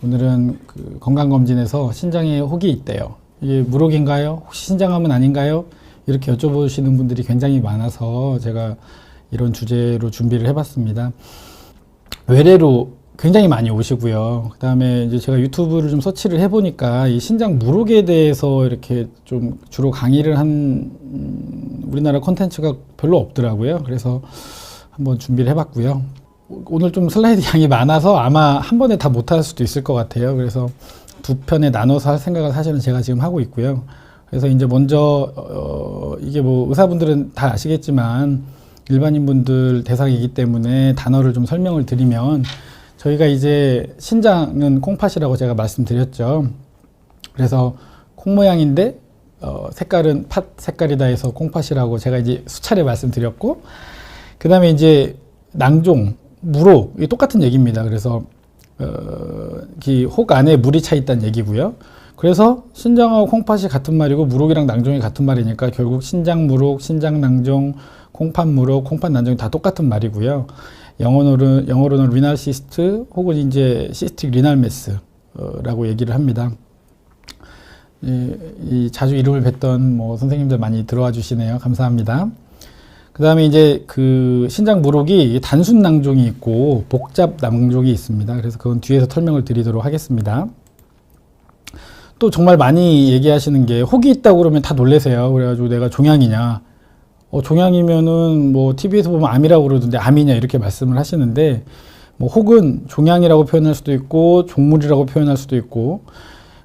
오늘은 그 건강검진에서 신장에 혹이 있대요. 이게 물혹인가요? 혹시 신장암은 아닌가요? 이렇게 여쭤보시는 분들이 굉장히 많아서 제가 이런 주제로 준비를 해봤습니다. 외래로 굉장히 많이 오시고요. 그 다음에 이제 제가 유튜브를 좀 서치를 해보니까 이 신장 물혹에 대해서 이렇게 좀 주로 강의를 한 우리나라 콘텐츠가 별로 없더라고요. 그래서 한번 준비를 해봤고요. 오늘 좀 슬라이드 양이 많아서 아마 한 번에 다 못할 수도 있을 것 같아요. 그래서 두 편에 나눠서 할 생각을 사실은 제가 지금 하고 있고요. 그래서 이제 먼저 이게 뭐 의사분들은 다 아시겠지만 일반인분들 대상이기 때문에 단어를 좀 설명을 드리면, 저희가 이제 신장은 콩팥이라고 제가 말씀드렸죠. 그래서 콩 모양인데 색깔은 팥 색깔이다 해서 콩팥이라고 제가 이제 수차례 말씀드렸고, 그 다음에 이제 낭종, 물혹, 이게 똑같은 얘기입니다. 그래서 혹 안에 물이 차 있다는 얘기고요. 그래서 신장하고 콩팥이 같은 말이고 물혹이랑 낭종이 같은 말이니까 결국 신장 물혹, 신장 낭종, 콩팥 물혹, 콩팥 낭종이 다 똑같은 말이고요. 영어로는 리날 시스트 혹은 이제 시스틱 리날 매스라고 얘기를 합니다. 이 자주 이름을 뵀던 뭐 선생님들 많이 들어와 주시네요. 감사합니다. 그 다음에 이제 그 신장 물혹이 단순 낭종이 있고 복잡 낭종이 있습니다. 그래서 그건 뒤에서 설명을 드리도록 하겠습니다. 또 정말 많이 얘기하시는 게 혹이 있다고 그러면 다 놀라세요. 그래가지고 내가 종양이냐, 종양이면은 뭐 TV에서 보면 암이라고 그러던데 암이냐 이렇게 말씀을 하시는데, 뭐 혹은 종양이라고 표현할 수도 있고 종물이라고 표현할 수도 있고,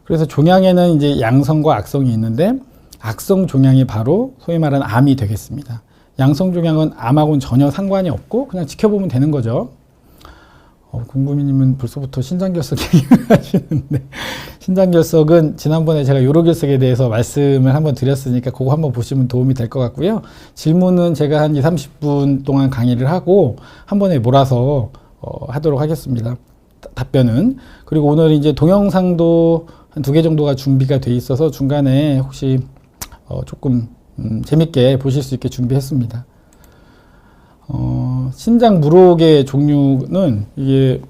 그래서 종양에는 이제 양성과 악성이 있는데 악성 종양이 바로 소위 말하는 암이 되겠습니다. 양성 종양은 암하고는 전혀 상관이 없고 그냥 지켜보면 되는 거죠. 궁금이님은 벌써부터 신장결석 얘기를 하시는데, 신장결석은 지난번에 제가 요로결석에 대해서 말씀을 한번 드렸으니까 그거 한번 보시면 도움이 될 것 같고요. 질문은 제가 한 20-30분 동안 강의를 하고 한 번에 몰아서 하도록 하겠습니다. 답변은. 그리고 오늘 이제 동영상도 한 2개 정도가 준비가 돼 있어서 중간에 혹시 조금 재밌게 보실 수 있게 준비했습니다. 신장 물혹의 종류는 이게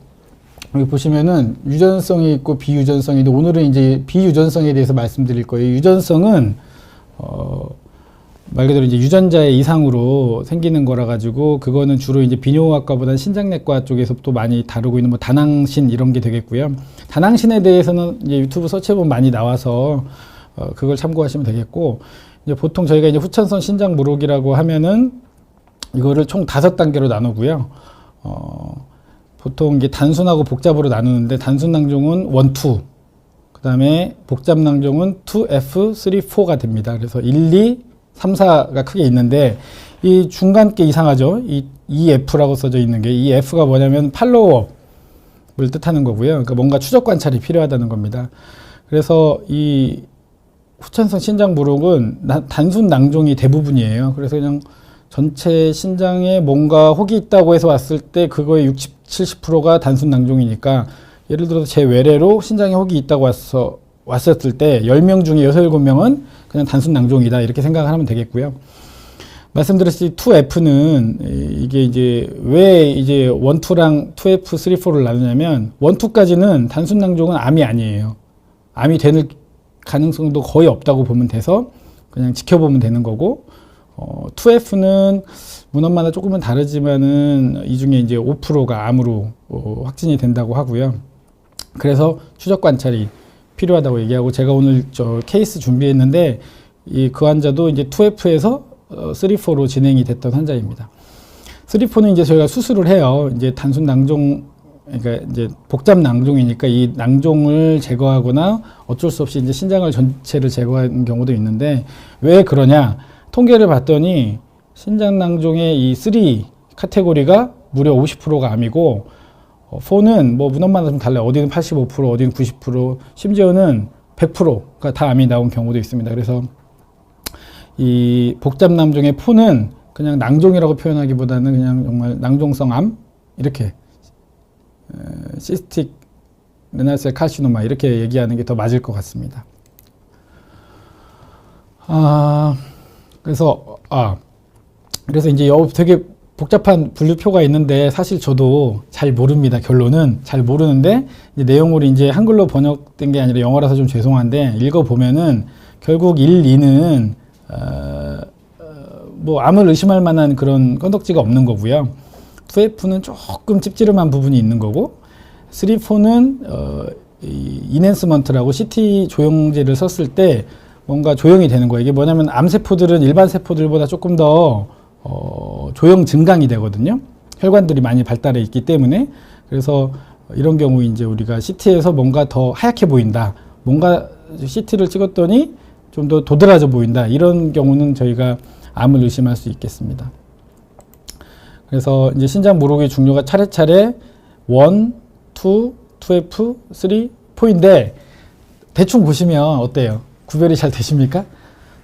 여기 보시면은 유전성이 있고 비유전성이 있는데, 오늘은 이제 비유전성에 대해서 말씀드릴 거예요. 유전성은 말 그대로 이제 유전자의 이상으로 생기는 거라 가지고 그거는 주로 이제 비뇨학과보다는 신장내과 쪽에서 또 많이 다루고 있는 뭐 다낭신 이런 게 되겠고요. 다낭신에 대해서는 이제 유튜브 서치해 보면 많이 나와서 그걸 참고하시면 되겠고, 이제 보통 저희가 이제 후천성 신장 물혹이라고 하면은 이거를 총 5단계로 나누고요. 보통 이게 단순하고 복잡으로 나누는데, 단순 낭종은 1, 2, 그 다음에 복잡 낭종은 2F, 3, 4가 됩니다. 그래서 1, 2, 3, 4가 크게 있는데, 이 중간 게 이상하죠. 이 EF라고 써져 있는 게, 이 F가 뭐냐면 팔로우업을 뜻하는 거고요. 그러니까 뭔가 추적 관찰이 필요하다는 겁니다. 그래서 이 후천성 신장 물혹은 단순 낭종이 대부분이에요. 그래서 그냥 전체 신장에 뭔가 혹이 있다고 해서 왔을 때 그거의 60, 70%가 단순 낭종이니까, 예를 들어서 제 외래로 신장에 혹이 있다고 왔었을 때 10명 중에 6, 7명은 그냥 단순 낭종이다 이렇게 생각을 하면 되겠고요. 말씀드렸듯이 2F는 이게 이제 왜 이제 1, 2랑 2F, 3, 4를 나누냐면, 1, 2까지는 단순 낭종은 암이 아니에요. 암이 되는 가능성도 거의 없다고 보면 돼서 그냥 지켜보면 되는 거고, 2F는 문헌마다 조금은 다르지만은 이 중에 이제 5%가 암으로 확진이 된다고 하고요. 그래서 추적 관찰이 필요하다고 얘기하고, 제가 오늘 저 케이스 준비했는데 그 환자도 이제 2F에서 3, 4로 진행이 됐던 환자입니다. 3, 4는 이제 저희가 수술을 해요. 이제 단순 낭종, 그러니까 이제 복잡 낭종이니까 이 낭종을 제거하거나 어쩔 수 없이 이제 신장을 전체를 제거하는 경우도 있는데, 왜 그러냐? 통계를 봤더니 신장 낭종의 이 3 카테고리가 무려 50%가 암이고, 4는 뭐 문헌마다 좀 달라요. 어디는 85%, 어디는 90%, 심지어는 100%가 다 암이 나온 경우도 있습니다. 그래서 이 복잡 낭종의 4는 그냥 낭종이라고 표현하기보다는 그냥 정말 낭종성 암, 이렇게 시스틱 레날셀 칼시노마 이렇게 얘기하는 게 더 맞을 것 같습니다. 그래서 이제 되게 복잡한 분류표가 있는데 사실 저도 잘 모릅니다. 결론은 잘 모르는데 이제 내용으로 이제 한글로 번역된 게 아니라 영어라서 좀 죄송한데 읽어보면은 결국 1, 2는 뭐 암을 의심할 만한 그런 건덕지가 없는 거고요. 2F는 조금 찝찝한 부분이 있는 거고 3, 4는 이넨스먼트라고 CT 조영제를 썼을 때 뭔가 조영이 되는 거예요. 이게 뭐냐면 암세포들은 일반 세포들보다 조금 더 조영 증강이 되거든요. 혈관들이 많이 발달해 있기 때문에. 그래서 이런 경우 이제 우리가 CT에서 뭔가 더 하얗게 보인다. 뭔가 CT를 찍었더니 좀 더 도드라져 보인다. 이런 경우는 저희가 암을 의심할 수 있겠습니다. 그래서 이제 신장 무록의 종류가 차례차례 1, 2, 2F, 3, 4인데 대충 보시면 어때요? 구별이 잘 되십니까?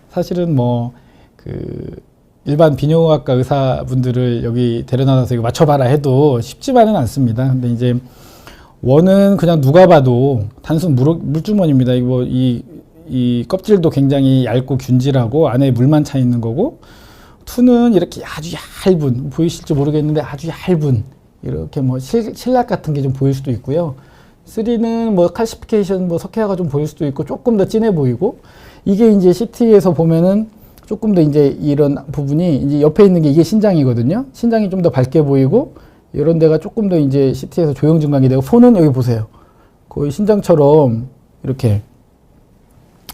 사실은 뭐 일반 비뇨기과 의사분들을 여기 데려다놔서 이거 맞춰봐라 해도 쉽지만은 않습니다. 근데 이제 1은 그냥 누가 봐도 단순 물주머니입니다. 이거 이 껍질도 굉장히 얇고 균질하고 안에 물만 차 있는 거고 2는 이렇게 아주 얇은, 보이실지 모르겠는데 아주 얇은 이렇게 뭐 실락 같은 게 좀 보일 수도 있고요. 3는 뭐 칼시피케이션, 뭐 석회화가 좀 보일 수도 있고 조금 더 진해 보이고 이게 이제 CT에서 보면은 조금 더 이제 이런 부분이 이제 옆에 있는 게 이게 신장이거든요. 신장이 좀 더 밝게 보이고 이런 데가 조금 더 이제 CT에서 조형 증강이 되고 4는 여기 보세요. 거의 신장처럼 이렇게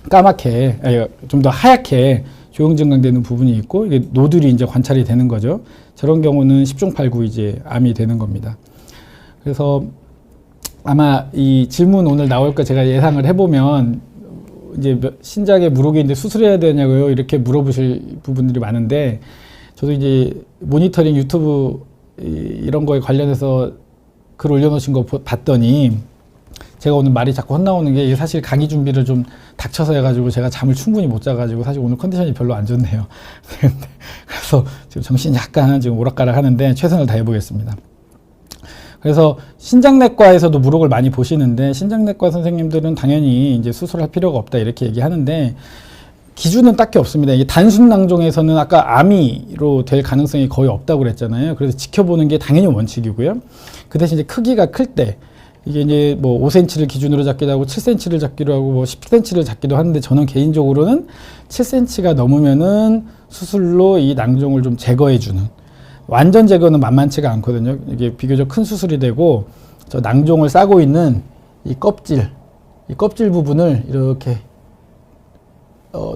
까맣게, 좀 더 하얗게 조형 증강되는 부분이 있고 이게 노들이 이제 관찰이 되는 거죠. 저런 경우는 10중 8구 이제 암이 되는 겁니다. 그래서 아마 이 질문 오늘 나올 거 제가 예상을 해보면 이제 신장에 무록인데 수술해야 되냐고요? 이렇게 물어보실 부분들이 많은데 저도 이제 모니터링 유튜브 이런 거에 관련해서 글 올려놓으신 거 봤더니 제가 오늘 말이 자꾸 헛나오는 게 사실 강의 준비를 좀 닥쳐서 해가지고 제가 잠을 충분히 못 자가지고 사실 오늘 컨디션이 별로 안 좋네요. 그래서 지금 정신이 약간 지금 오락가락 하는데 최선을 다해보겠습니다. 그래서 신장내과에서도 무록을 많이 보시는데 신장내과 선생님들은 당연히 이제 수술할 필요가 없다 이렇게 얘기하는데 기준은 딱히 없습니다. 이게 단순 낭종에서는 아까 암이로 될 가능성이 거의 없다고 그랬잖아요. 그래서 지켜보는 게 당연히 원칙이고요. 그 대신 이제 크기가 클 때 이게 이제 뭐 5cm를 기준으로 잡기도 하고 7cm를 잡기도 하고 뭐 10cm를 잡기도 하는데 저는 개인적으로는 7cm가 넘으면은 수술로 이 낭종을 좀 제거해주는 완전 제거는 만만치가 않거든요. 이게 비교적 큰 수술이 되고 저 낭종을 싸고 있는 이 껍질 부분을 이렇게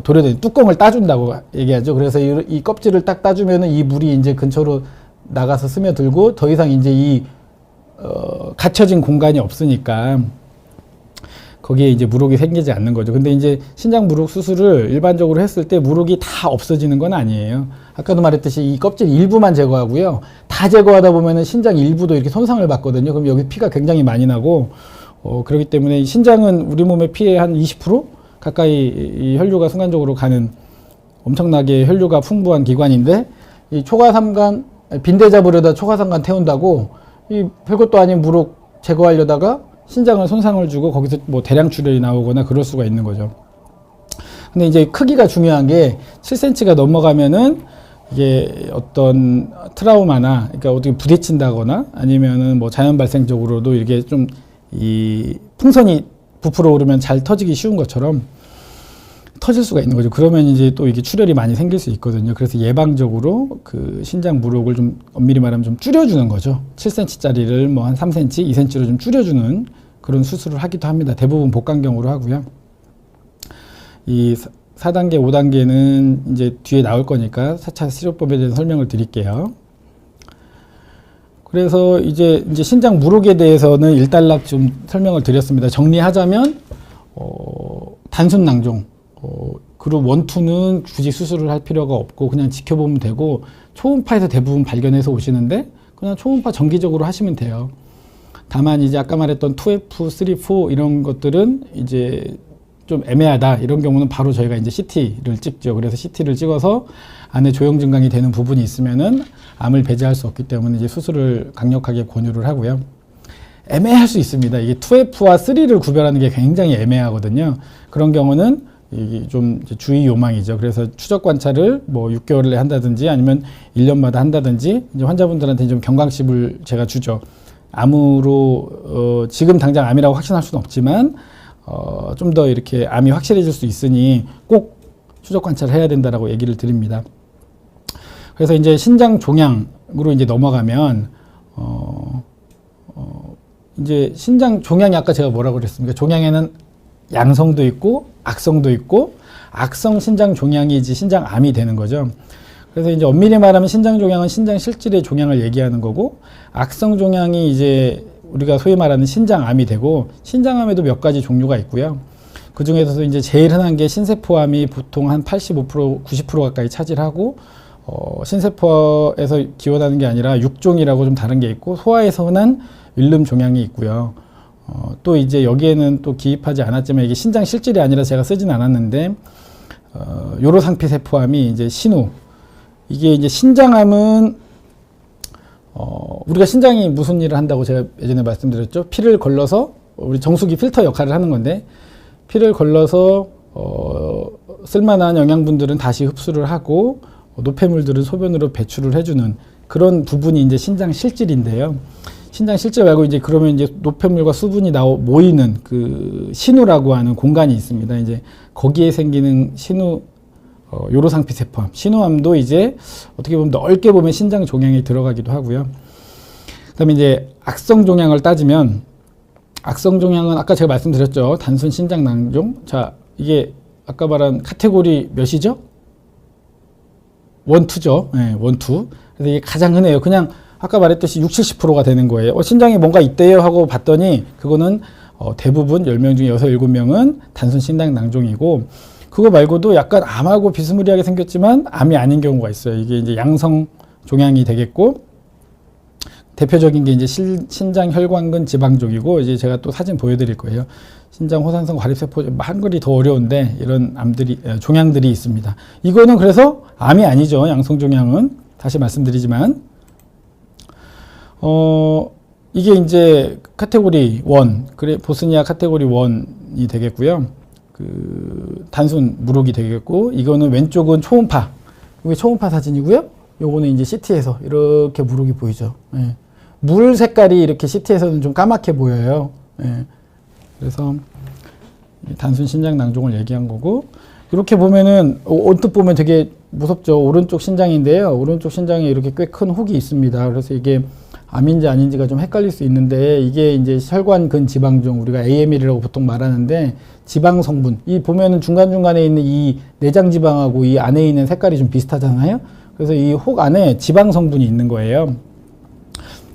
도려낸 뚜껑을 따준다고 얘기하죠. 그래서 이 껍질을 딱 따주면은 이 물이 이제 근처로 나가서 스며들고 더 이상 이제 이 갇혀진 공간이 없으니까 거기에 이제 무록이 생기지 않는 거죠. 근데 이제 신장 무록 수술을 일반적으로 했을 때 무록이 다 없어지는 건 아니에요. 아까도 말했듯이 이 껍질 일부만 제거하고요. 다 제거하다 보면은 신장 일부도 이렇게 손상을 받거든요. 그럼 여기 피가 굉장히 많이 나고 그렇기 때문에 신장은 우리 몸의 피의 한 20% 가까이 이 혈류가 순간적으로 가는 엄청나게 혈류가 풍부한 기관인데 이 초과삼간 빈대 잡으려다 초과삼간 태운다고 이 별것도 아닌 무록 제거하려다가 신장을 손상을 주고 거기서 뭐 대량 출혈이 나오거나 그럴 수가 있는 거죠. 근데 이제 크기가 중요한 게 7cm가 넘어가면은 이게 어떤 트라우마나 그러니까 어떻게 부딪힌다거나 아니면은 뭐 자연 발생적으로도 이게 좀 이 풍선이 부풀어 오르면 잘 터지기 쉬운 것처럼 터질 수가 있는 거죠. 그러면 이제 또 이게 출혈이 많이 생길 수 있거든요. 그래서 예방적으로 그 신장 무록을 좀 엄밀히 말하면 좀 줄여주는 거죠. 7cm짜리를 뭐 한 3cm, 2cm로 좀 줄여주는 그런 수술을 하기도 합니다. 대부분 복강경으로 하고요. 이 4단계, 5단계는 이제 뒤에 나올 거니까 4차 치료법에 대해서 설명을 드릴게요. 그래서 이제 신장 무록에 대해서는 일단락 좀 설명을 드렸습니다. 정리하자면 단순 낭종, 그룹 1, 2는 굳이 수술을 할 필요가 없고 그냥 지켜보면 되고 초음파에서 대부분 발견해서 오시는데 그냥 초음파 정기적으로 하시면 돼요. 다만 이제 아까 말했던 2F, 3, 4 이런 것들은 이제 좀 애매하다 이런 경우는 바로 저희가 이제 CT를 찍죠. 그래서 CT를 찍어서 안에 조형 증강이 되는 부분이 있으면은 암을 배제할 수 없기 때문에 이제 수술을 강력하게 권유를 하고요. 애매할 수 있습니다. 이게 2F와 3를 구별하는 게 굉장히 애매하거든요. 그런 경우는 이게 좀 이제 주의 요망이죠. 그래서 추적 관찰을 뭐 6개월에 한다든지 아니면 1년마다 한다든지 이제 환자분들한테 좀 경각심을 제가 주죠. 암으로 지금 당장 암이라고 확신할 수는 없지만 좀 더 이렇게 암이 확실해질 수 있으니 꼭 추적 관찰을 해야 된다라고 얘기를 드립니다. 그래서 이제 신장 종양으로 이제 넘어가면 이제 신장 종양이 아까 제가 뭐라고 그랬습니까? 종양에는 양성도 있고 악성도 있고 악성 신장 종양이 이제 신장암이 되는 거죠. 그래서 이제 엄밀히 말하면 신장 종양은 신장 실질의 종양을 얘기하는 거고 악성 종양이 이제 우리가 소위 말하는 신장암이 되고 신장암에도 몇 가지 종류가 있고요. 그 중에서도 이제 제일 흔한 게 신세포암이 보통 한 85%, 90% 가까이 차지하고 신세포에서 기원하는 게 아니라 육종이라고 좀 다른 게 있고 소아에서 흔한 윌름 종양이 있고요. 또 이제 여기에는 또 기입하지 않았지만 이게 신장 실질이 아니라 제가 쓰진 않았는데 요로상피세포암이 이제 신우. 이게 이제 신장암은 우리가 신장이 무슨 일을 한다고 제가 예전에 말씀드렸죠. 피를 걸러서 우리 정수기 필터 역할을 하는 건데 피를 걸러서 쓸만한 영양분들은 다시 흡수를 하고 노폐물들은 소변으로 배출을 해주는 그런 부분이 이제 신장 실질인데요. 신장 실질 말고 이제 그러면 이제 노폐물과 수분이 모이는 그 신우라고 하는 공간이 있습니다. 이제 거기에 생기는 신우 요로상피세포암, 신우암도 이제 어떻게 보면 넓게 보면 신장 종양에 들어가기도 하고요. 그다음에 이제 악성 종양을 따지면 악성 종양은 아까 제가 말씀드렸죠. 단순 신장 낭종. 자, 이게 아까 말한 카테고리 몇이죠? 1, 2죠. 네, 1, 2. 그래서 이게 가장 흔해요. 그냥 아까 말했듯이 60, 70%가 되는 거예요. 신장에 뭔가 있대요 하고 봤더니 그거는 대부분 10명 중에 6, 7명은 단순 신장 낭종이고 그거 말고도 약간 암하고 비스무리하게 생겼지만 암이 아닌 경우가 있어요. 이게 이제 양성 종양이 되겠고 대표적인 게 이제 신장 혈관근 지방종이고 이제 제가 또 사진 보여드릴 거예요. 신장 호산성 과립세포 한글이 더 어려운데 이런 암들이 종양들이 있습니다. 이거는 그래서 암이 아니죠. 양성 종양은 다시 말씀드리지만 이게 이제 카테고리 1 그래 보스니아 카테고리 1이 되겠고요. 그 단순 무록이 되겠고 이거는 왼쪽은 초음파 이게 초음파 사진이고요. 요거는 이제 CT에서 이렇게 무록이 보이죠. 예. 물 색깔이 이렇게 CT에서는 좀 까맣게 보여요. 예. 그래서 단순 신장 낭종을 얘기한 거고 이렇게 보면은 언뜻 보면 되게 무섭죠. 오른쪽 신장인데요. 오른쪽 신장에 이렇게 꽤 큰 혹이 있습니다. 그래서 이게 암인지 아닌지가 좀 헷갈릴 수 있는데 이게 이제 혈관근 지방종 우리가 AML이라고 보통 말하는데 지방 성분 이 보면은 중간중간에 있는 이 내장 지방하고 이 안에 있는 색깔이 좀 비슷하잖아요. 그래서 이 혹 안에 지방 성분이 있는 거예요.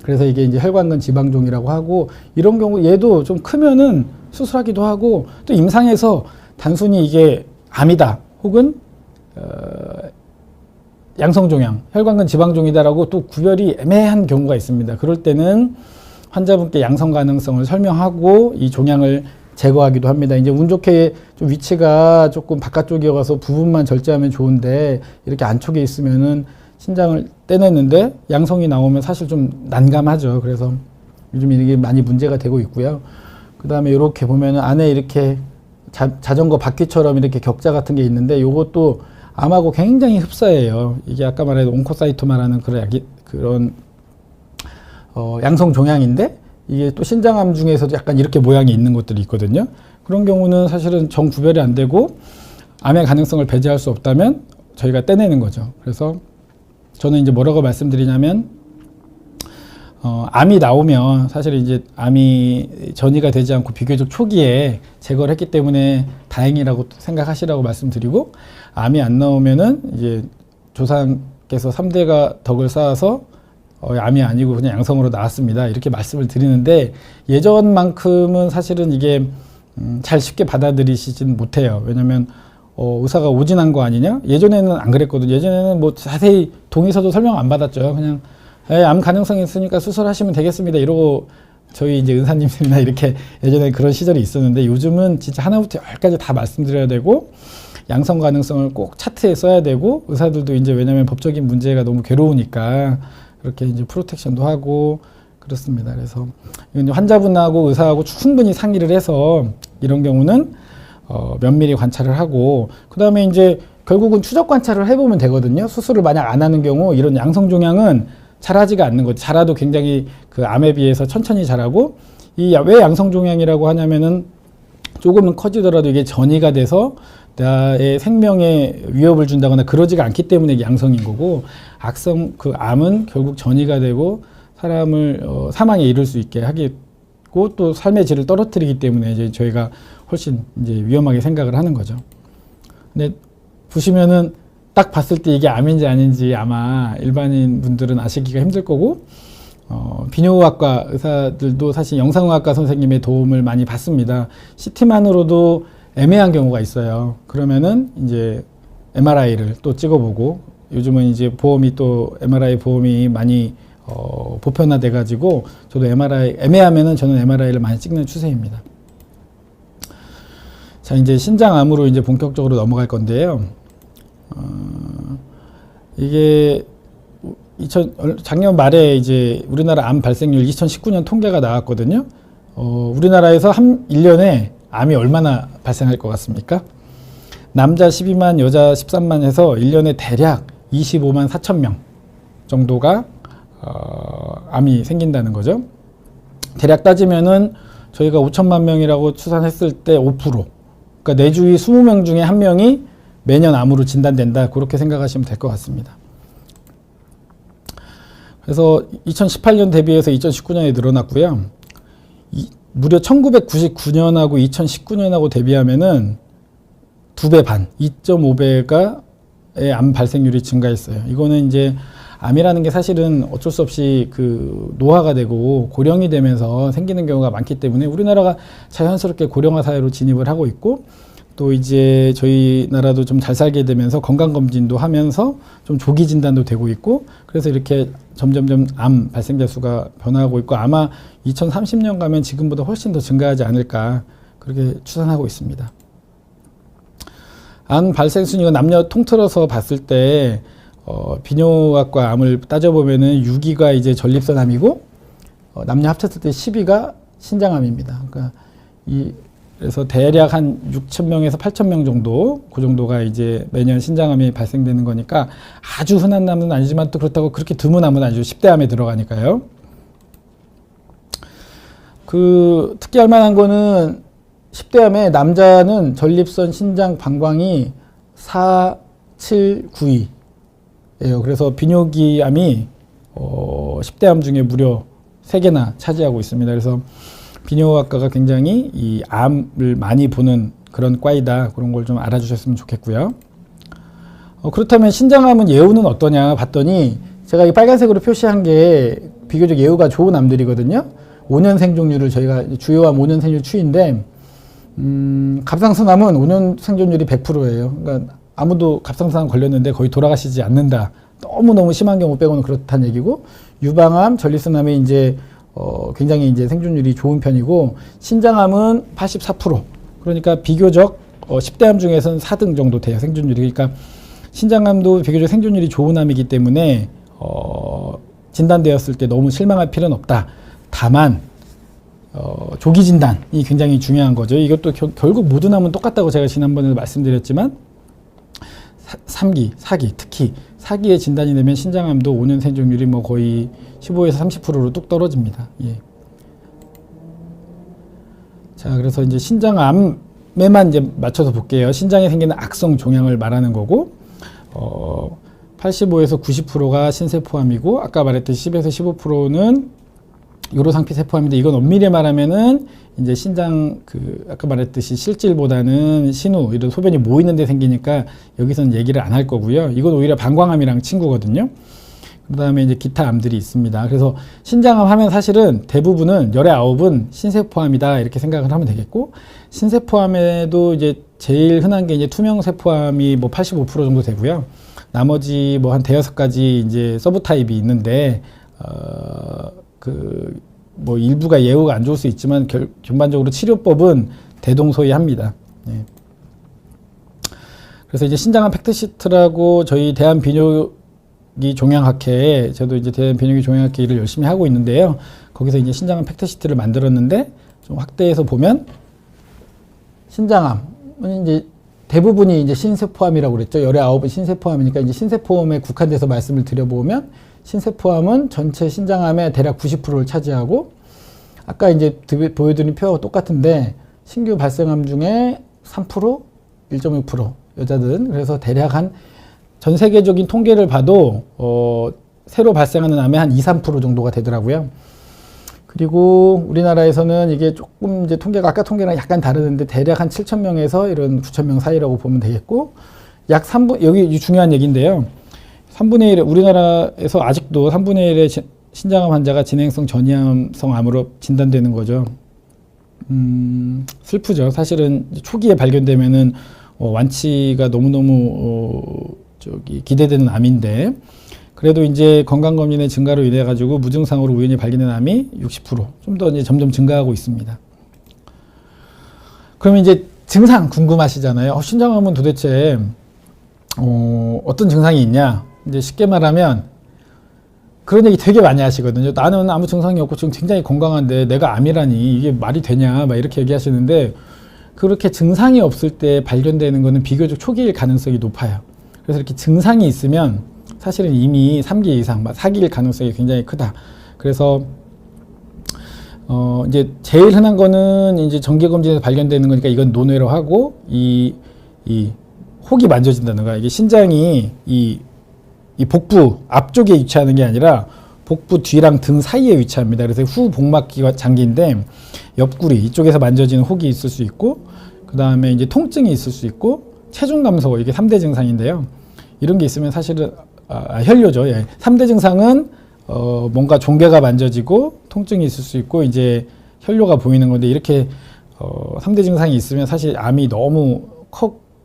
그래서 이게 이제 혈관근 지방종이라고 하고 이런 경우 얘도 좀 크면은 수술하기도 하고 또 임상에서 단순히 이게 암이다 혹은 양성종양, 혈관근 지방종이다라고 또 구별이 애매한 경우가 있습니다. 그럴 때는 환자분께 양성 가능성을 설명하고 이 종양을 제거하기도 합니다. 이제 운 좋게 좀 위치가 조금 바깥쪽이어서 부분만 절제하면 좋은데 이렇게 안쪽에 있으면은 신장을 떼냈는데 양성이 나오면 사실 좀 난감하죠. 그래서 요즘 이게 많이 문제가 되고 있고요. 그 다음에 이렇게 보면은 안에 이렇게 자전거 바퀴처럼 이렇게 격자 같은 게 있는데 이것도 암하고 굉장히 흡사해요. 이게 아까 말했던 온코사이토마라는 그런 양성 종양인데 이게 또 신장암 중에서도 약간 이렇게 모양이 있는 것들이 있거든요. 그런 경우는 사실은 정 구별이 안 되고 암의 가능성을 배제할 수 없다면 저희가 떼내는 거죠. 그래서 저는 이제 뭐라고 말씀드리냐면 암이 나오면 사실 이제 암이 전이가 되지 않고 비교적 초기에 제거를 했기 때문에 다행이라고 생각하시라고 말씀드리고 암이 안 나오면은 이제 조상께서 3대가 덕을 쌓아서 암이 아니고 그냥 양성으로 나왔습니다. 이렇게 말씀을 드리는데 예전만큼은 사실은 이게 잘 쉽게 받아들이시진 못해요. 왜냐면 의사가 오진한 거 아니냐? 예전에는 안 그랬거든요. 예전에는 뭐 자세히 동의서도 설명 안 받았죠. 그냥 암 가능성이 있으니까 수술하시면 되겠습니다. 이러고 저희 이제 은사님들이나 이렇게 예전에 그런 시절이 있었는데 요즘은 진짜 하나부터 열까지 다 말씀드려야 되고 양성 가능성을 꼭 차트에 써야 되고 의사들도 이제 왜냐면 법적인 문제가 너무 괴로우니까 그렇게 이제 프로텍션도 하고 그렇습니다. 그래서 환자분하고 의사하고 충분히 상의를 해서 이런 경우는 면밀히 관찰을 하고, 그 다음에 이제 결국은 추적 관찰을 해보면 되거든요. 수술을 만약 안 하는 경우 이런 양성종양은 자라지가 않는 거죠. 자라도 굉장히 그 암에 비해서 천천히 자라고, 이 왜 양성종양이라고 하냐면은 조금은 커지더라도 이게 전이가 돼서 나의 생명에 위협을 준다거나 그러지가 않기 때문에 양성인 거고, 악성 그 암은 결국 전이가 되고 사람을 사망에 이를 수 있게 하겠고 또 삶의 질을 떨어뜨리기 때문에 이제 저희가 훨씬 이제 위험하게 생각을 하는 거죠. 근데 보시면은 딱 봤을 때 이게 암인지 아닌지 아마 일반인 분들은 아시기가 힘들 거고, 비뇨의학과 의사들도 사실 영상의학과 선생님의 도움을 많이 받습니다. CT만으로도 애매한 경우가 있어요. 그러면은 이제 MRI를 또 찍어보고, 요즘은 이제 보험이 또 MRI 보험이 많이 보편화돼 가지고 저도 MRI 애매하면은 저는 MRI를 많이 찍는 추세입니다. 자, 이제 신장암으로 이제 본격적으로 넘어갈 건데요. 이게 작년 말에 이제 우리나라 암 발생률 2019년 통계가 나왔거든요. 우리나라에서 1년에 암이 얼마나 발생할 것 같습니까? 남자 12만, 여자 13만 해서 1년에 대략 25만 4천 명 정도가 암이 생긴다는 거죠. 대략 따지면은 저희가 5천만 명이라고 추산했을 때 5%. 그러니까 내 주위 20명 중에 1명이 매년 암으로 진단된다. 그렇게 생각하시면 될 것 같습니다. 그래서 2018년 대비해서 2019년에 늘어났고요. 무려 1999년하고 2019년하고 대비하면은 2배 반, 2.5배가 암 발생률이 증가했어요. 이거는 이제 암이라는 게 사실은 어쩔 수 없이 그 노화가 되고 고령이 되면서 생기는 경우가 많기 때문에 우리나라가 자연스럽게 고령화 사회로 진입을 하고 있고, 또 이제 저희 나라도 좀 잘 살게 되면서 건강검진도 하면서 좀 조기 진단도 되고 있고, 그래서 이렇게 점점점 암 발생자 수가 변화하고 있고, 아마 2030년 가면 지금보다 훨씬 더 증가하지 않을까 그렇게 추산하고 있습니다. 암 발생 순위가 남녀 통틀어서 봤을 때 비뇨학과 암을 따져보면은 6위가 이제 전립선 암이고, 남녀 합쳤을 때 10위가 신장암입니다. 그러니까 그래서 대략 한 6천 명에서 8천 명 정도, 그 정도가 이제 매년 신장암이 발생되는 거니까 아주 흔한 암은 아니지만 또 그렇다고 그렇게 드문 암은 아니죠. 10대 암에 들어가니까요. 그 특이할 만한 거는 10대 암에 남자는 전립선, 신장, 방광이 4, 7, 9위예요. 그래서 비뇨기암이 10대 암 중에 무려 3개나 차지하고 있습니다. 그래서 비뇨학과가 굉장히 이 암을 많이 보는 그런 과이다. 그런 걸 좀 알아주셨으면 좋겠고요. 그렇다면 신장암은 예후는 어떠냐 봤더니 제가 이 빨간색으로 표시한 게 비교적 예후가 좋은 암들이거든요. 5년 생존율을 저희가 주요암 5년 생존 추이인데, 갑상선암은 5년 생존율이 100%예요. 그러니까 아무도 갑상선암 걸렸는데 거의 돌아가시지 않는다. 너무너무 심한 경우 빼고는 그렇다는 얘기고, 유방암, 전립선암이 이제 굉장히 이제 생존율이 좋은 편이고, 신장암은 84%. 그러니까 비교적 10대 암 중에서는 4등 정도 돼요, 생존율이. 그러니까 신장암도 비교적 생존율이 좋은 암이기 때문에 진단되었을 때 너무 실망할 필요는 없다. 다만 조기 진단이 굉장히 중요한 거죠. 이것도 결국 모든 암은 똑같다고 제가 지난번에도 말씀드렸지만 3기, 4기, 특히 4기에 진단이 되면 신장암도 5년 생존율이 뭐 거의 15에서 30%로 뚝 떨어집니다. 예. 자, 그래서 이제 신장암에만 이제 맞춰서 볼게요. 신장에 생기는 악성 종양을 말하는 거고, 85에서 90%가 신세포암이고, 아까 말했듯이 10에서 15%는 요로상피세포암인데, 이건 엄밀히 말하면은 이제 신장 아까 말했듯이 실질보다는 신우, 이런 소변이 모이는 데 생기니까 여기서는 얘기를 안 할 거고요. 이건 오히려 방광암이랑 친구거든요. 그 다음에 이제 기타 암들이 있습니다. 그래서 신장암 하면 사실은 대부분은 열의 9은 신세포암이다 이렇게 생각을 하면 되겠고, 신세포암에도 이제 제일 흔한 게 이제 투명세포암이 뭐 85% 정도 되고요. 나머지 뭐 한 대여섯 가지 이제 서브 타입이 있는데, 뭐 일부가 예후가 안 좋을 수 있지만 전반적으로 치료법은 대동소이합니다. 예. 그래서 이제 신장암 팩트시트라고 저희 대한비뇨기 종양학회에, 저도 이제 대한비뇨기 종양학회 일을 열심히 하고 있는데요. 거기서 이제 신장암 팩트시트를 만들었는데 좀 확대해서 보면 신장암 이제 대부분이 이제 신세포암이라고 그랬죠. 19은 신세포암이니까 이제 신세포암에 국한돼서 말씀을 드려보면 신세포암은 전체 신장암의 대략 90%를 차지하고 아까 이제 보여드린 표하고 똑같은데 신규 발생암 중에 3%, 1.6% 여자든 그래서 대략 한 전 세계적인 통계를 봐도 새로 발생하는 암의 한 2~3% 정도가 되더라고요. 그리고 우리나라에서는 이게 조금 이제 통계가 아까 통계랑 약간 다르는데 대략 한 7,000명에서 이런 9,000명 사이라고 보면 되겠고 약 3분 여기 중요한 얘기인데요. 3분의 1 우리나라에서 아직도 3분의 1의 신장암 환자가 진행성 전이암성 암으로 진단되는 거죠. 슬프죠. 사실은 초기에 발견되면은 완치가 너무너무 기대되는 암인데 그래도 이제 건강검진의 증가로 인해 가지고 무증상으로 우연히 발견된 암이 60% 좀 더 이제 점점 증가하고 있습니다. 그러면 이제 증상 궁금하시잖아요. 신장암은 도대체 어떤 증상이 있냐? 이제 쉽게 말하면 그런 얘기 되게 많이 하시거든요. 나는 아무 증상이 없고 지금 굉장히 건강한데 내가 암이라니 이게 말이 되냐? 막 이렇게 얘기하시는데 그렇게 증상이 없을 때 발견되는 거는 비교적 초기일 가능성이 높아요. 그래서 이렇게 증상이 있으면 사실은 이미 3기 이상, 4기일 가능성이 굉장히 크다. 그래서 이제 제일 흔한 거는 이제 정기검진에서 발견되는 거니까 이건 논외로 하고 이 혹이 만져진다는 거야. 이게 신장이 이 복부 앞쪽에 위치하는 게 아니라 복부 뒤랑 등 사이에 위치합니다. 그래서 후복막기 장기인데 옆구리 이쪽에서 만져지는 혹이 있을 수 있고 그 다음에 이제 통증이 있을 수 있고 체중 감소 이게 3대 증상인데요. 이런 게 있으면 사실은 혈뇨죠. 예. 3대 증상은 뭔가 종괴가 만져지고 통증이 있을 수 있고 이제 혈뇨가 보이는 건데 이렇게 3대 증상이 있으면 사실 암이 너무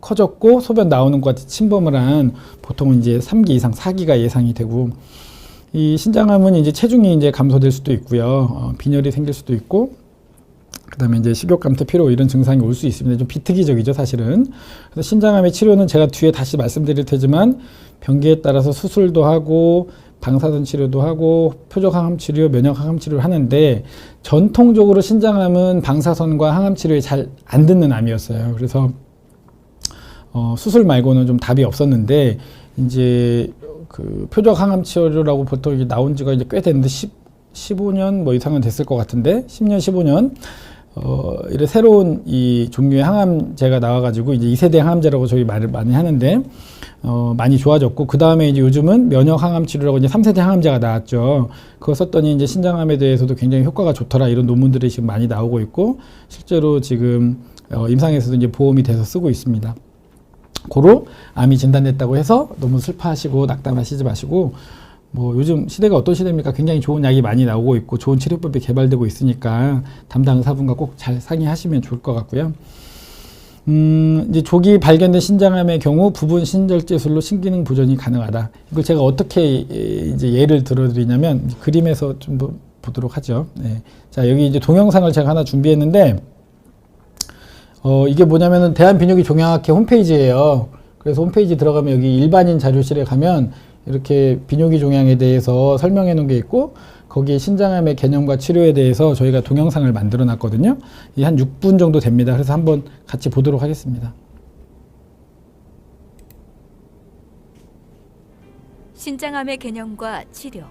커졌고 소변 나오는 것 같이 침범을 한 보통은 이제 3기 이상 4기가 예상이 되고 이 신장암은 이제 체중이 이제 감소될 수도 있고요. 빈혈이 생길 수도 있고 그다음에 이제 식욕 감퇴 피로 이런 증상이 올 수 있습니다. 좀 비특이적이죠, 사실은. 그래서 신장암의 치료는 제가 뒤에 다시 말씀드릴 테지만 병기에 따라서 수술도 하고 방사선 치료도 하고 표적 항암 치료, 면역 항암 치료를 하는데 전통적으로 신장암은 방사선과 항암 치료에 잘 안 듣는 암이었어요. 그래서 수술 말고는 좀 답이 없었는데 이제 그 표적 항암 치료라고 보통 나온 지가 이제 꽤 됐는데 15년 뭐 이상은 됐을 것 같은데 10년, 15년 이런 새로운 이 종류의 항암제가 나와가지고 이제 2세대 항암제라고 저희 말을 많이 하는데 많이 좋아졌고 그 다음에 이제 요즘은 면역 항암 치료라고 이제 3세대 항암제가 나왔죠. 그거 썼더니 이제 신장암에 대해서도 굉장히 효과가 좋더라 이런 논문들이 지금 많이 나오고 있고 실제로 지금 임상에서도 이제 보험이 돼서 쓰고 있습니다. 고로 암이 진단됐다고 해서 너무 슬퍼하시고 낙담하시지 마시고 뭐 요즘 시대가 어떤 시대입니까? 굉장히 좋은 약이 많이 나오고 있고 좋은 치료법이 개발되고 있으니까 담당 의사분과 꼭 잘 상의하시면 좋을 것 같고요. 이제 조기 발견된 신장암의 경우 부분 신절제술로 신기능 보존이 가능하다. 이걸 제가 어떻게 이제 예를 들어드리냐면 그림에서 좀 보도록 하죠. 네. 자, 여기 이제 동영상을 제가 하나 준비했는데 이게 뭐냐면은 대한비뇨기종양학회 홈페이지예요. 그래서 홈페이지 들어가면 여기 일반인 자료실에 가면 이렇게 비뇨기 종양에 대해서 설명해 놓은 게 있고 거기에 신장암의 개념과 치료에 대해서 저희가 동영상을 만들어 놨거든요. 이 한 6분 정도 됩니다. 그래서 한번 같이 보도록 하겠습니다. 신장암의 개념과 치료,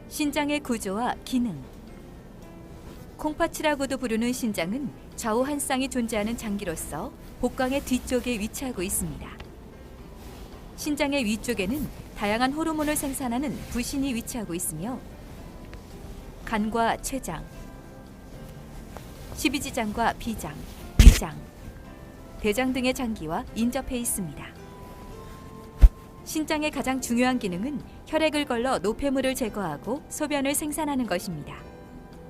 신장의 구조와 기능. 콩팥이라고도 부르는 신장은 좌우 한 쌍이 존재하는 장기로서 복강의 뒤쪽에 위치하고 있습니다. 신장의 위쪽에는 다양한 호르몬을 생산하는 부신이 위치하고 있으며 간과 췌장, 십이지장과 비장, 위장, 대장 등의 장기와 인접해 있습니다. 신장의 가장 중요한 기능은 혈액을 걸러 노폐물을 제거하고 소변을 생산하는 것입니다.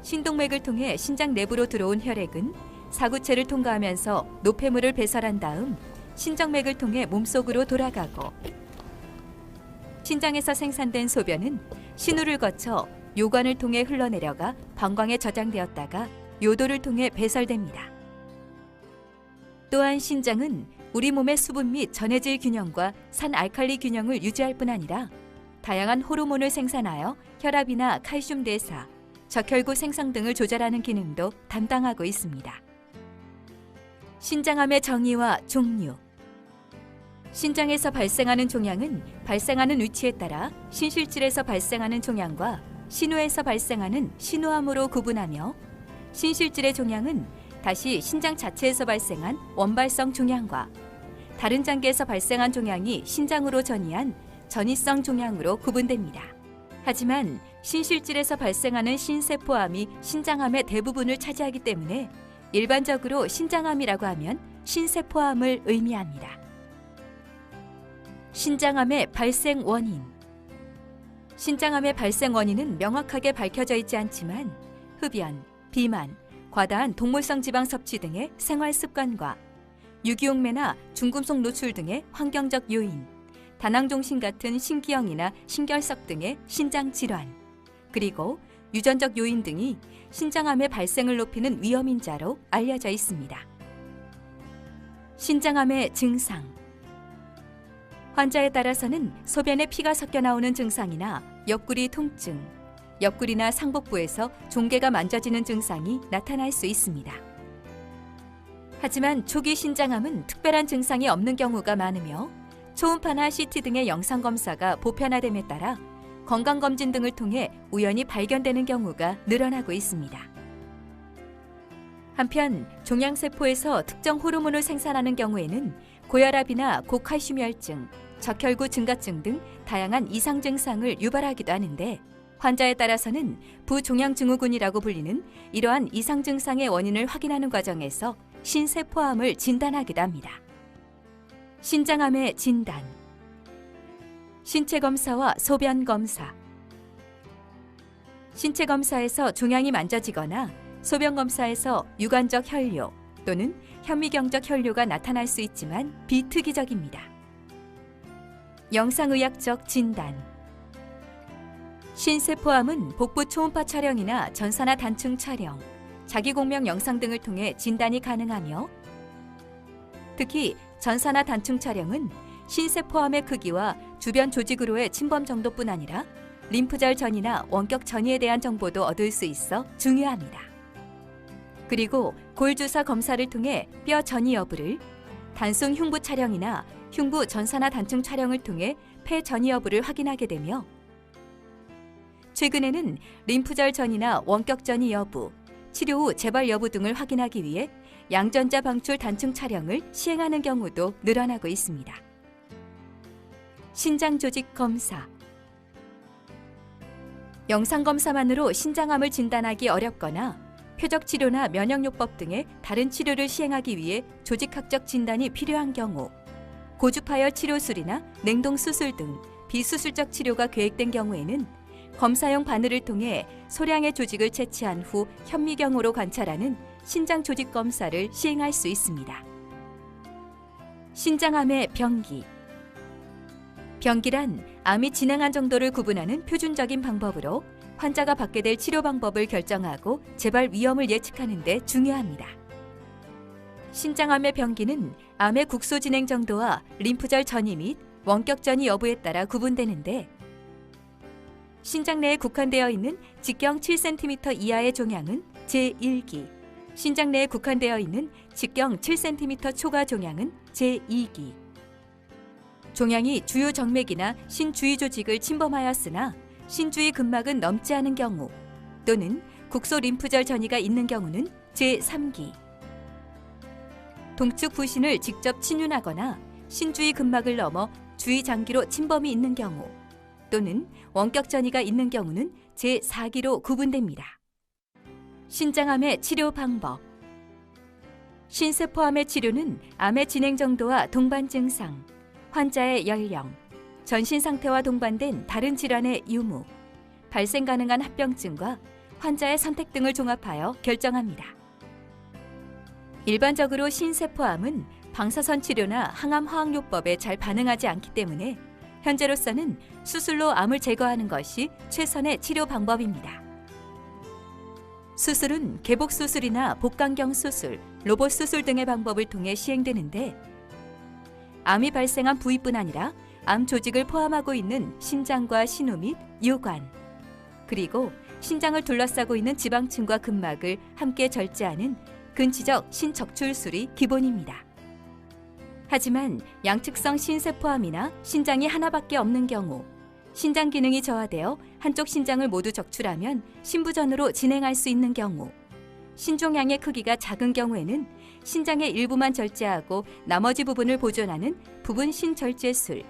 신동맥을 통해 신장 내부로 들어온 혈액은 사구체를 통과하면서 노폐물을 배설한 다음 신정맥을 통해 몸속으로 돌아가고 신장에서 생산된 소변은 신우를 거쳐 요관을 통해 흘러내려가 방광에 저장되었다가 요도를 통해 배설됩니다. 또한 신장은 우리 몸의 수분 및 전해질 균형과 산알칼리 균형을 유지할 뿐 아니라 다양한 호르몬을 생산하여 혈압이나 칼슘 대사, 적혈구 생성 등을 조절하는 기능도 담당하고 있습니다. 신장암의 정의와 종류. 신장에서 발생하는 종양은 발생하는 위치에 따라 신실질에서 발생하는 종양과 신우에서 발생하는 신우암으로 구분하며, 신실질의 종양은 다시 신장 자체에서 발생한 원발성 종양과 다른 장기에서 발생한 종양이 신장으로 전이한 전이성 종양으로 구분됩니다. 하지만 신실질에서 발생하는 신세포암이 신장암의 대부분을 차지하기 때문에 일반적으로 신장암이라고 하면 신세포암을 의미합니다. 신장암의 발생 원인. 신장암의 발생 원인은 명확하게 밝혀져 있지 않지만 흡연, 비만, 과다한 동물성 지방 섭취 등의 생활 습관과 유기용매나 중금속 노출 등의 환경적 요인, 다낭종신 같은 신기형이나 신결석 등의 신장 질환, 그리고 유전적 요인 등이 신장암의 발생을 높이는 위험인자로 알려져 있습니다. 신장암의 증상. 환자에 따라서는 소변에 피가 섞여 나오는 증상이나 옆구리 통증, 옆구리나 상복부에서 종괴가 만져지는 증상이 나타날 수 있습니다. 하지만 초기 신장암은 특별한 증상이 없는 경우가 많으며 초음파나 CT 등의 영상검사가 보편화됨에 따라 건강검진 등을 통해 우연히 발견되는 경우가 늘어나고 있습니다. 한편 종양세포에서 특정 호르몬을 생산하는 경우에는 고혈압이나 고칼슘혈증, 적혈구 증가증 등 다양한 이상 증상을 유발하기도 하는데, 환자에 따라서는 부종양증후군이라고 불리는 이러한 이상 증상의 원인을 확인하는 과정에서 신세포암을 진단하기도 합니다. 신장암의 진단. 신체 검사와 소변 검사. 신체 검사에서 종양이 만져지거나 소변 검사에서 유관적 혈뇨 또는 현미경적 혈뇨가 나타날 수 있지만 비특이적입니다. 영상의학적 진단. 신세포암은 복부 초음파 촬영이나 전산화 단층 촬영, 자기공명 영상 등을 통해 진단이 가능하며, 특히 전산화 단층 촬영은 신세포암의 크기와 주변 조직으로의 침범 정도뿐 아니라 림프절 전이나 원격 전이에 대한 정보도 얻을 수 있어 중요합니다. 그리고 골주사 검사를 통해 뼈 전이 여부를, 단순 흉부 촬영이나 흉부 전산화 단층 촬영을 통해 폐 전이 여부를 확인하게 되며, 최근에는 림프절 전이나 원격 전이 여부, 치료 후 재발 여부 등을 확인하기 위해 양전자 방출 단층 촬영을 시행하는 경우도 늘어나고 있습니다. 신장 조직 검사. 영상 검사만으로 신장암을 진단하기 어렵거나 표적 치료나 면역요법 등의 다른 치료를 시행하기 위해 조직학적 진단이 필요한 경우, 고주파열 치료술이나 냉동수술 등 비수술적 치료가 계획된 경우에는 검사용 바늘을 통해 소량의 조직을 채취한 후 현미경으로 관찰하는 신장 조직 검사를 시행할 수 있습니다. 신장암의 병기. 병기란 암이 진행한 정도를 구분하는 표준적인 방법으로 환자가 받게 될 치료 방법을 결정하고 재발 위험을 예측하는 데 중요합니다. 신장암의 병기는 암의 국소 진행 정도와 림프절 전이 및 원격 전이 여부에 따라 구분되는데, 신장 내에 국한되어 있는 직경 7cm 이하의 종양은 제1기, 신장 내에 국한되어 있는 직경 7cm 초과 종양은 제2기. 종양이 주요 정맥이나 신주위 조직을 침범하였으나 신주위 근막은 넘지 않은 경우 또는 국소 림프절 전이가 있는 경우는 제3기. 동측 부신을 직접 침윤하거나 신주위 근막을 넘어 주위 장기로 침범이 있는 경우 또는 원격 전이가 있는 경우는 제4기로 구분됩니다. 신장암의 치료 방법. 신세포암의 치료는 암의 진행 정도와 동반 증상, 환자의 연령, 전신 상태와 동반된 다른 질환의 유무, 발생 가능한 합병증과 환자의 선택 등을 종합하여 결정합니다. 일반적으로 신세포암은 방사선 치료나 항암 화학요법에 잘 반응하지 않기 때문에 현재로서는 수술로 암을 제거하는 것이 최선의 치료 방법입니다. 수술은 개복 수술이나 복강경 수술, 로봇 수술 등의 방법을 통해 시행되는데, 암이 발생한 부위뿐 아니라 암 조직을 포함하고 있는 신장과 신우 및 요관, 그리고 신장을 둘러싸고 있는 지방층과 근막을 함께 절제하는 근치적 신적출술이 기본입니다. 하지만 양측성 신세포암이나 신장이 하나밖에 없는 경우, 신장 기능이 저하되어 한쪽 신장을 모두 적출하면 신부전으로 진행할 수 있는 경우, 신종양의 크기가 작은 경우에는 신장의 일부만 절제하고 나머지 부분을 보존하는 부분 신절제술,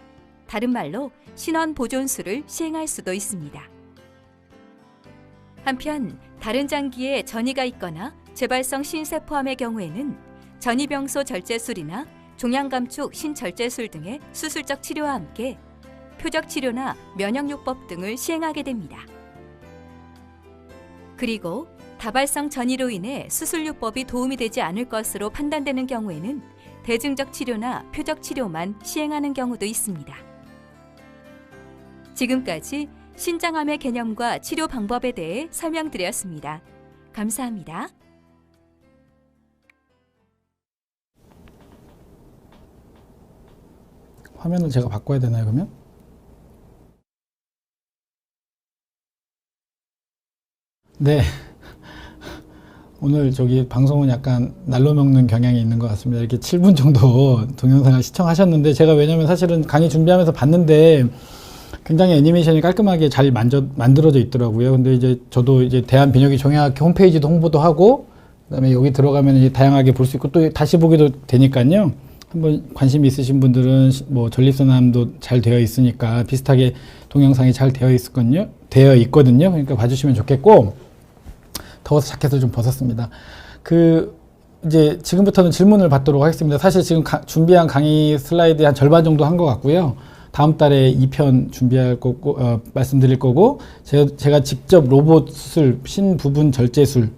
다른 말로 신원 보존술을 시행할 수도 있습니다. 한편 다른 장기에 전이가 있거나 재발성 신세포암의 경우에는 전이병소 절제술이나 종양감축 신절제술 등의 수술적 치료와 함께 표적 치료나 면역요법 등을 시행하게 됩니다. 그리고 다발성 전이로 인해 수술요법이 도움이 되지 않을 것으로 판단되는 경우에는 대증적 치료나 표적 치료만 시행하는 경우도 있습니다. 지금까지 신장암의 개념과 치료 방법에 대해 설명드렸습니다. 감사합니다. 화면을 제가 바꿔야 되나요, 그러면? 네. 오늘 저기 방송은 약간 날로 먹는 경향이 있는 것 같습니다. 이렇게 7분 정도 동영상을 시청하셨는데, 제가 왜냐면 사실은 강의 준비하면서 봤는데 굉장히 애니메이션이 깔끔하게 잘 만들어져 있더라고요. 근데 이제 저도 이제 대한비뇨기종양학회 홈페이지도 홍보도 하고, 그다음에 여기 들어가면 이제 다양하게 볼 수 있고 또 다시 보기도 되니까요. 한번 관심 있으신 분들은 뭐 전립선암도 잘 되어 있으니까 비슷하게 동영상이 잘 되어 있거든요. 그러니까 봐주시면 좋겠고, 더워서 자켓을 좀 벗었습니다. 이제 지금부터는 질문을 받도록 하겠습니다. 사실 지금 준비한 강의 슬라이드 한 절반 정도 한 것 같고요. 다음 달에 2편 준비할 거고, 말씀드릴 거고, 제가 직접 로봇 수술, 신부분 절제술,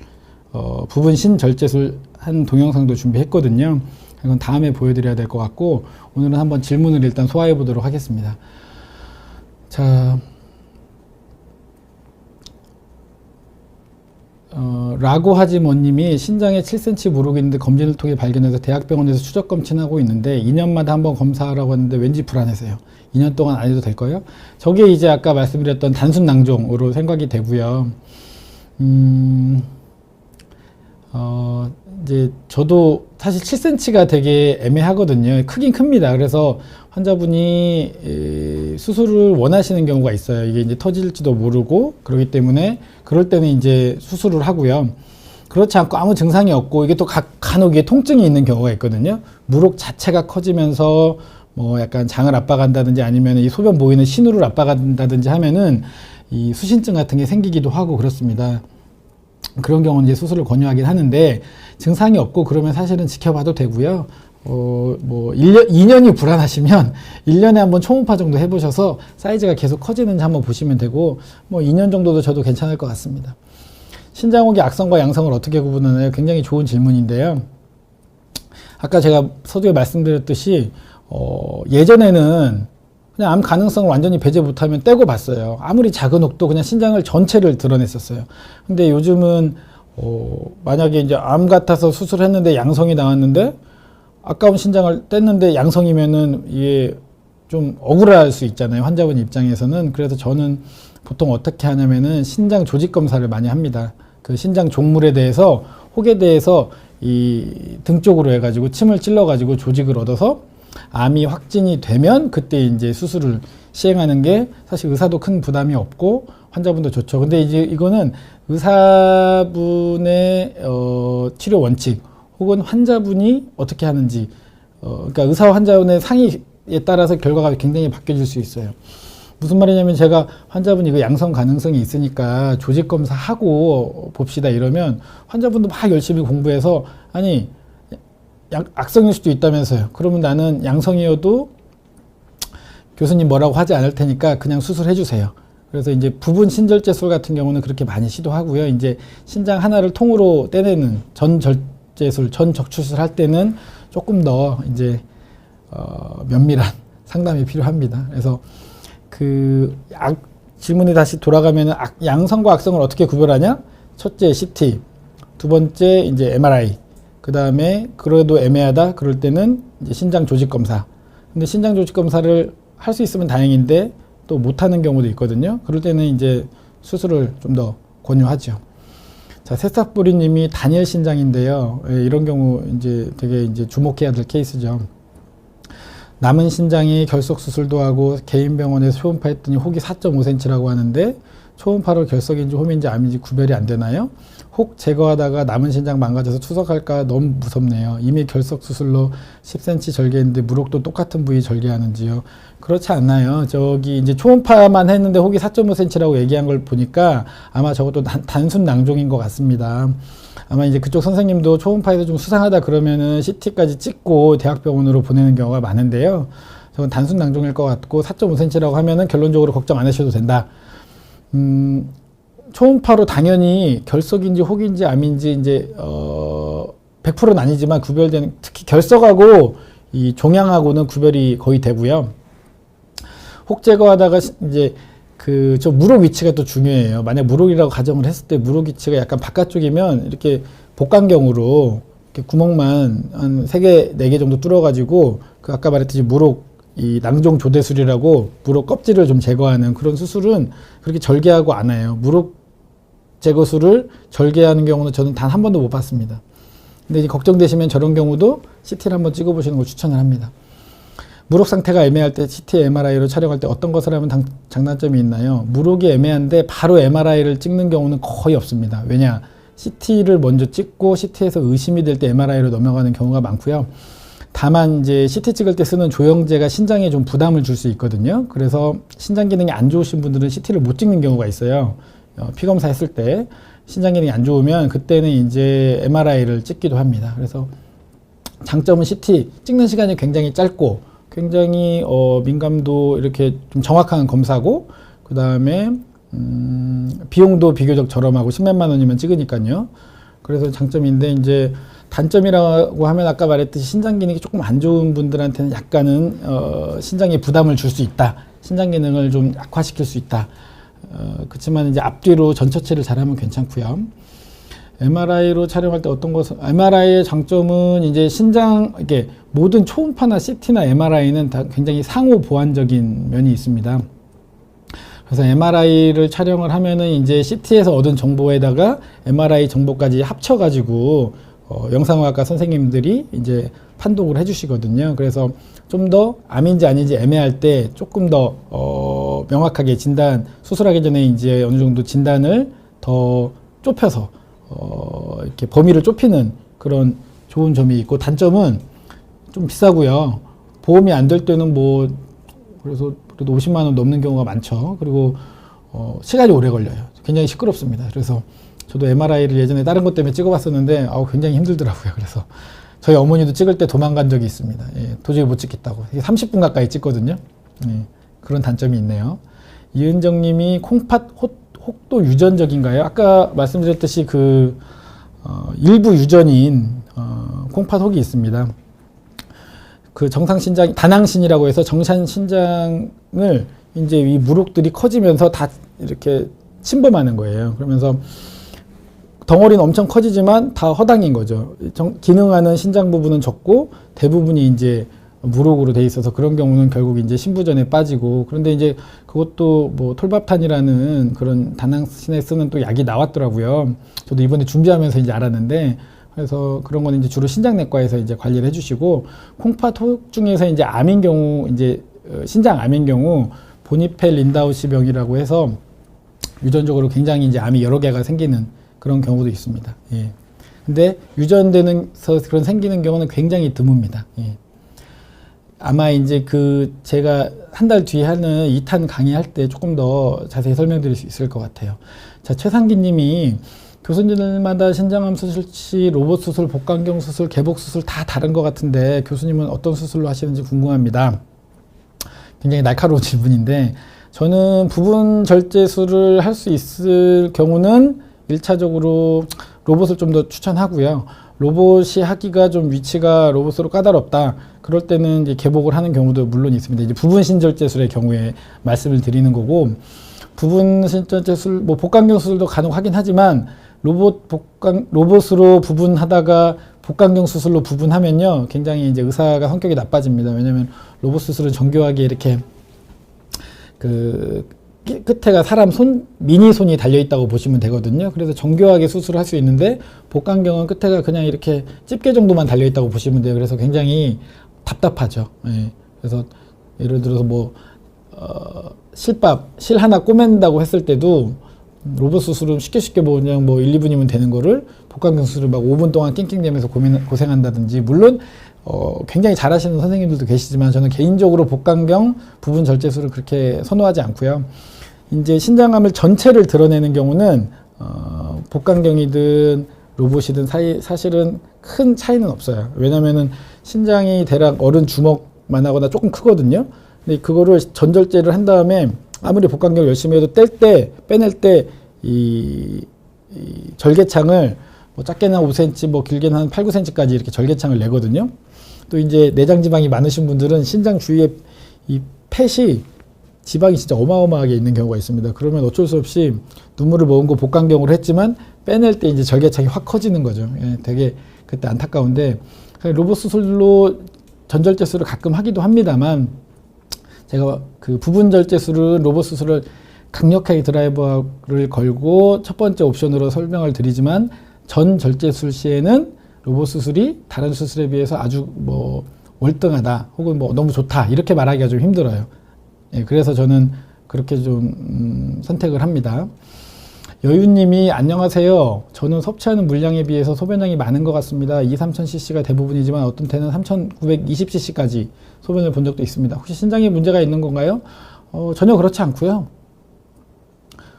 부분 신절제술 한 동영상도 준비했거든요. 이건 다음에 보여드려야 될 것 같고, 오늘은 한번 질문을 일단 소화해 보도록 하겠습니다. 자, 라고 하지 뭐님이 신장에 7cm 무록이 있는데 검진을 통해 발견해서 대학병원에서 추적 검진하고 있는데 2년마다 한번 검사하라고 했는데 왠지 불안해서요. 2년 동안 안 해도 될까요? 저게 이제 아까 말씀드렸던 단순 낭종으로 생각이 되고요. 이제 저도 사실 7cm가 되게 애매하거든요. 크긴 큽니다. 그래서 환자분이 수술을 원하시는 경우가 있어요. 이게 이제 터질지도 모르고, 그렇기 때문에 그럴 때는 이제 수술을 하고요. 그렇지 않고 아무 증상이 없고, 이게 또 간혹 이게 통증이 있는 경우가 있거든요. 무록 자체가 커지면서 뭐 약간 장을 압박한다든지 아니면 이 소변 모이는 신우를 압박한다든지 하면은 이 수신증 같은 게 생기기도 하고 그렇습니다. 그런 경우는 이제 수술을 권유하긴 하는데, 증상이 없고 그러면 사실은 지켜봐도 되고요. 뭐 2년이 불안하시면 1년에 한번 초음파 정도 해보셔서 사이즈가 계속 커지는지 한번 보시면 되고, 뭐 2년 정도도 저도 괜찮을 것 같습니다. 신장혹이 악성과 양성을 어떻게 구분하나요? 굉장히 좋은 질문인데요. 아까 제가 서두에 말씀드렸듯이 예전에는 그냥 암 가능성을 완전히 배제 못하면 떼고 봤어요. 아무리 작은 혹도 그냥 신장을 전체를 드러냈었어요. 근데 요즘은 만약에 이제 암 같아서 수술했는데 양성이 나왔는데, 아까운 신장을 뗐는데 양성이면은 이게 좀 억울할 수 있잖아요, 환자분 입장에서는. 그래서 저는 보통 어떻게 하냐면은 신장 조직 검사를 많이 합니다. 그 신장 종물에 대해서, 혹에 대해서 이 등 쪽으로 해가지고 침을 찔러가지고 조직을 얻어서 암이 확진이 되면 그때 이제 수술을 시행하는 게 사실 의사도 큰 부담이 없고 환자분도 좋죠. 근데 이제 이거는 의사분의 치료 원칙 혹은 환자분이 어떻게 하는지, 그러니까 의사와 환자분의 상의에 따라서 결과가 굉장히 바뀌어질 수 있어요. 무슨 말이냐면, 제가 환자분이 이거 양성 가능성이 있으니까 조직 검사하고 봅시다 이러면 환자분도 막 열심히 공부해서, 아니 악성일 수도 있다면서요. 그러면 나는 양성이어도 교수님 뭐라고 하지 않을 테니까 그냥 수술해 주세요. 그래서 이제 부분 신절제술 같은 경우는 그렇게 많이 시도하고요. 이제 신장 하나를 통으로 떼내는 전절제술, 전적출술 할 때는 조금 더 이제 면밀한 상담이 필요합니다. 그래서 질문이 다시 돌아가면 양성과 악성을 어떻게 구별하냐? 첫째 CT, 두 번째 이제 MRI, 그 다음에 그래도 애매하다 그럴 때는 이제 신장 조직 검사. 근데 신장 조직 검사를 할 수 있으면 다행인데 또 못하는 경우도 있거든요. 그럴 때는 이제 수술을 좀 더 권유하죠. 자, 새싹보리님이 단일 신장인데요. 예, 이런 경우 이제 되게 이제 주목해야 될 케이스죠. 남은 신장이 결석 수술도 하고 개인 병원에서 초음파했더니 혹이 4.5cm라고 하는데 초음파로 결석인지 홈인지 암인지 구별이 안 되나요? 혹 제거하다가 남은 신장 망가져서 투석할까 너무 무섭네요. 이미 결석 수술로 10cm 절개했는데 무록도 똑같은 부위 절개하는지요? 그렇지 않나요? 저기 이제 초음파만 했는데 혹이 4.5cm라고 얘기한 걸 보니까 아마 저것도 단순 낭종인 것 같습니다. 아마 이제 그쪽 선생님도 초음파에서 좀 수상하다 그러면은 CT까지 찍고 대학병원으로 보내는 경우가 많은데요. 저건 단순 낭종일 것 같고 4.5cm라고 하면은 결론적으로 걱정 안 하셔도 된다. 초음파로 당연히 결석인지 혹인지 암인지 이제 100%는 아니지만 구별되는, 특히 결석하고 이 종양하고는 구별이 거의 되고요. 혹 제거하다가 이제 저 무록 위치가 또 중요해요. 만약 무록이라고 가정을 했을 때 무록 위치가 약간 바깥쪽이면 이렇게 복강경으로 이렇게 구멍만 한 3개, 4개 정도 뚫어가지고 그 아까 말했듯이 무록 이 낭종 조대술이라고 무록 껍질을 좀 제거하는 그런 수술은 그렇게 절개하고 안 해요. 무록 제거술을 절개하는 경우는 저는 단 한 번도 못 봤습니다. 근데 이제 걱정되시면 저런 경우도 CT를 한번 찍어보시는 걸 추천을 합니다. 무록 상태가 애매할 때 CT, MRI로 촬영할 때 어떤 것을 하면 장단점이 있나요? 무록이 애매한데 바로 MRI를 찍는 경우는 거의 없습니다. 왜냐? CT를 먼저 찍고 CT에서 의심이 될 때 MRI로 넘어가는 경우가 많고요. 다만 이제 CT 찍을 때 쓰는 조영제가 신장에 좀 부담을 줄 수 있거든요. 그래서 신장 기능이 안 좋으신 분들은 CT를 못 찍는 경우가 있어요. 피검사 했을 때 신장 기능이 안 좋으면 그때는 이제 MRI를 찍기도 합니다. 그래서 장점은 CT 찍는 시간이 굉장히 짧고 굉장히 민감도 이렇게 좀 정확한 검사고, 그 다음에 비용도 비교적 저렴하고 10몇만 원이면 찍으니까요. 그래서 장점인데 이제 단점이라고 하면 아까 말했듯이 신장 기능이 조금 안 좋은 분들한테는 약간은 신장에 부담을 줄 수 있다. 신장 기능을 좀 약화시킬 수 있다. 그렇지만 이제 앞뒤로 전처치를 잘하면 괜찮고요. MRI로 촬영할 때 어떤 것은, MRI의 장점은 이제 신장, 이게 모든 초음파나 CT나 MRI는 다 굉장히 상호 보완적인 면이 있습니다. 그래서 MRI를 촬영을 하면은 이제 CT에서 얻은 정보에다가 MRI 정보까지 합쳐가지고 영상의학과 선생님들이 이제 판독을 해주시거든요. 그래서 좀 더 암인지 아닌지 애매할 때 조금 더 명확하게 진단, 수술하기 전에 이제 어느 정도 진단을 더 좁혀서 이렇게 범위를 좁히는 그런 좋은 점이 있고, 단점은 좀 비싸고요. 보험이 안 될 때는 뭐 그래서 그래도 50만 원 넘는 경우가 많죠. 그리고 시간이 오래 걸려요. 굉장히 시끄럽습니다. 그래서 저도 MRI를 예전에 다른 것 때문에 찍어봤었는데 굉장히 힘들더라고요. 그래서 저희 어머니도 찍을 때 도망간 적이 있습니다. 예, 도저히 못 찍겠다고. 30분 가까이 찍거든요. 예, 그런 단점이 있네요. 이은정님이 콩팥 혹도 유전적인가요? 아까 말씀드렸듯이 일부 유전인 콩팥 혹이 있습니다. 그 정상신장, 다낭신이라고 해서 정상신장을 이제 이 무록들이 커지면서 다 이렇게 침범하는 거예요. 그러면서 덩어리는 엄청 커지지만 다 허당인 거죠. 기능하는 신장 부분은 적고 대부분이 이제 무록으로 돼 있어서 그런 경우는 결국 이제 신부전에 빠지고, 그런데 이제 그것도 뭐 톨바판이라는 그런 다낭신에 쓰는 또 약이 나왔더라고요. 저도 이번에 준비하면서 이제 알았는데, 그래서 그런 거는 이제 주로 신장내과에서 이제 관리를 해주시고, 콩팥 혹 중에서 이제 암인 경우, 이제 신장 암인 경우 보니펠 린다우시 병이라고 해서 유전적으로 굉장히 이제 암이 여러 개가 생기는 그런 경우도 있습니다. 예. 근데 유전되면서 그런 생기는 경우는 굉장히 드뭅니다. 예. 아마 이제 제가 한 달 뒤에 하는 2탄 강의할 때 조금 더 자세히 설명드릴 수 있을 것 같아요. 자, 최상기 님이 교수님들마다 신장암 수술 시 로봇 수술, 복강경 수술, 개복 수술 다 다른 것 같은데 교수님은 어떤 수술로 하시는지 궁금합니다. 굉장히 날카로운 질문인데, 저는 부분 절제술을 할 수 있을 경우는 1차적으로 로봇을 좀 더 추천하고요. 로봇이 하기가 좀 위치가 로봇으로 까다롭다. 그럴 때는 이제 개복을 하는 경우도 물론 있습니다. 이제 부분 신절제술의 경우에 말씀을 드리는 거고, 부분 신절제술, 뭐 복강경 수술도 간혹 하긴 하지만 로봇으로 부분하다가 복강경 수술로 부분하면요, 굉장히 이제 의사가 성격이 나빠집니다. 왜냐하면 로봇 수술은 정교하게 이렇게 끝에가 사람 손, 미니 손이 달려있다고 보시면 되거든요. 그래서 정교하게 수술을 할 수 있는데 복강경은 끝에가 그냥 이렇게 집게 정도만 달려있다고 보시면 돼요. 그래서 굉장히 답답하죠. 예. 그래서 예를 들어서 뭐 실 하나 꼬맨다고 했을 때도 로봇 수술은 쉽게 그냥 뭐 1, 2분이면 되는 거를 복강경 수술을 막 5분 동안 낑낑대면서 고생한다든지, 물론 굉장히 잘하시는 선생님들도 계시지만 저는 개인적으로 복강경 부분 절제술을 그렇게 선호하지 않고요. 이제 신장암을 전체를 드러내는 경우는 복강경이든 로봇이든 사실은 큰 차이는 없어요. 왜냐면은 신장이 대략 어른 주먹만 하거나 조금 크거든요. 근데 그거를 전절제를 한 다음에 아무리 복강경을 열심히 해도 빼낼 때 이 절개창을 뭐 작게는 한 5cm, 뭐 길게는 한 8, 9cm까지 이렇게 절개창을 내거든요. 또 이제 내장 지방이 많으신 분들은 신장 주위에 이 팻이 지방이 진짜 어마어마하게 있는 경우가 있습니다. 그러면 어쩔 수 없이 눈물을 머금고 복강경으로 했지만 빼낼 때 이제 절개창이 확 커지는 거죠. 예, 되게 그때 안타까운데, 로봇 수술로 전절제술을 가끔 하기도 합니다만, 제가 그 부분 절제술은 로봇 수술을 강력하게 드라이버를 걸고 첫 번째 옵션으로 설명을 드리지만, 전 절제술 시에는 로봇 수술이 다른 수술에 비해서 아주 뭐 월등하다 혹은 뭐 너무 좋다 이렇게 말하기가 좀 힘들어요. 예, 그래서 저는 그렇게 좀 선택을 합니다. 여유님이 안녕하세요. 저는 섭취하는 물량에 비해서 소변량이 많은 것 같습니다. 2-3,000cc가 대부분이지만 어떤 때는 3,920cc까지 소변을 본 적도 있습니다. 혹시 신장에 문제가 있는 건가요? 전혀 그렇지 않고요.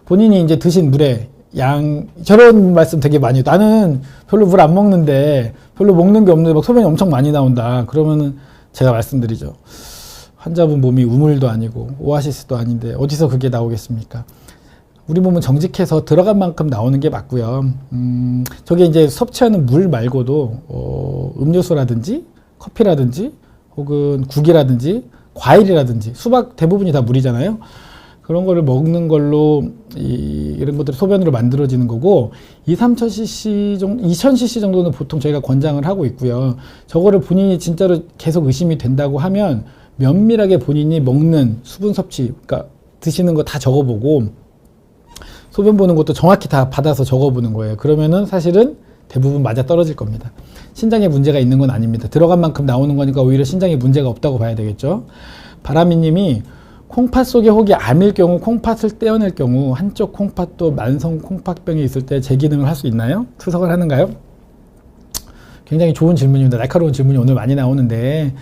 본인이 이제 드신 물의 양, 저런 말씀 되게 많이 해요. 나는 별로 물 안 먹는데, 별로 먹는 게 없는데 막 소변이 엄청 많이 나온다. 그러면은 제가 말씀드리죠. 환자분 몸이 우물도 아니고 오아시스도 아닌데 어디서 그게 나오겠습니까? 우리 몸은 정직해서 들어간 만큼 나오는 게 맞고요. 저게 이제 섭취하는 물 말고도 음료수라든지 커피라든지 혹은 국이라든지 과일이라든지 수박 대부분이 다 물이잖아요. 그런 거를 먹는 걸로 이런 것들이 소변으로 만들어지는 거고, 2-3,000cc 정도, 2,000cc 정도는 보통 저희가 권장을 하고 있고요. 저거를 본인이 진짜로 계속 의심이 된다고 하면 면밀하게 본인이 먹는 수분 섭취, 그러니까 드시는 거 다 적어보고 소변 보는 것도 정확히 다 받아서 적어보는 거예요. 그러면은 사실은 대부분 맞아 떨어질 겁니다. 신장에 문제가 있는 건 아닙니다. 들어간 만큼 나오는 거니까 오히려 신장에 문제가 없다고 봐야 되겠죠. 바람이 님이 콩팥 속에 혹이 암일 경우 콩팥을 떼어낼 경우 한쪽 콩팥도 만성 콩팥병이 있을 때 재기능을 할 수 있나요? 투석을 하는가요? 굉장히 좋은 질문입니다. 날카로운 질문이 오늘 많이 나오는데,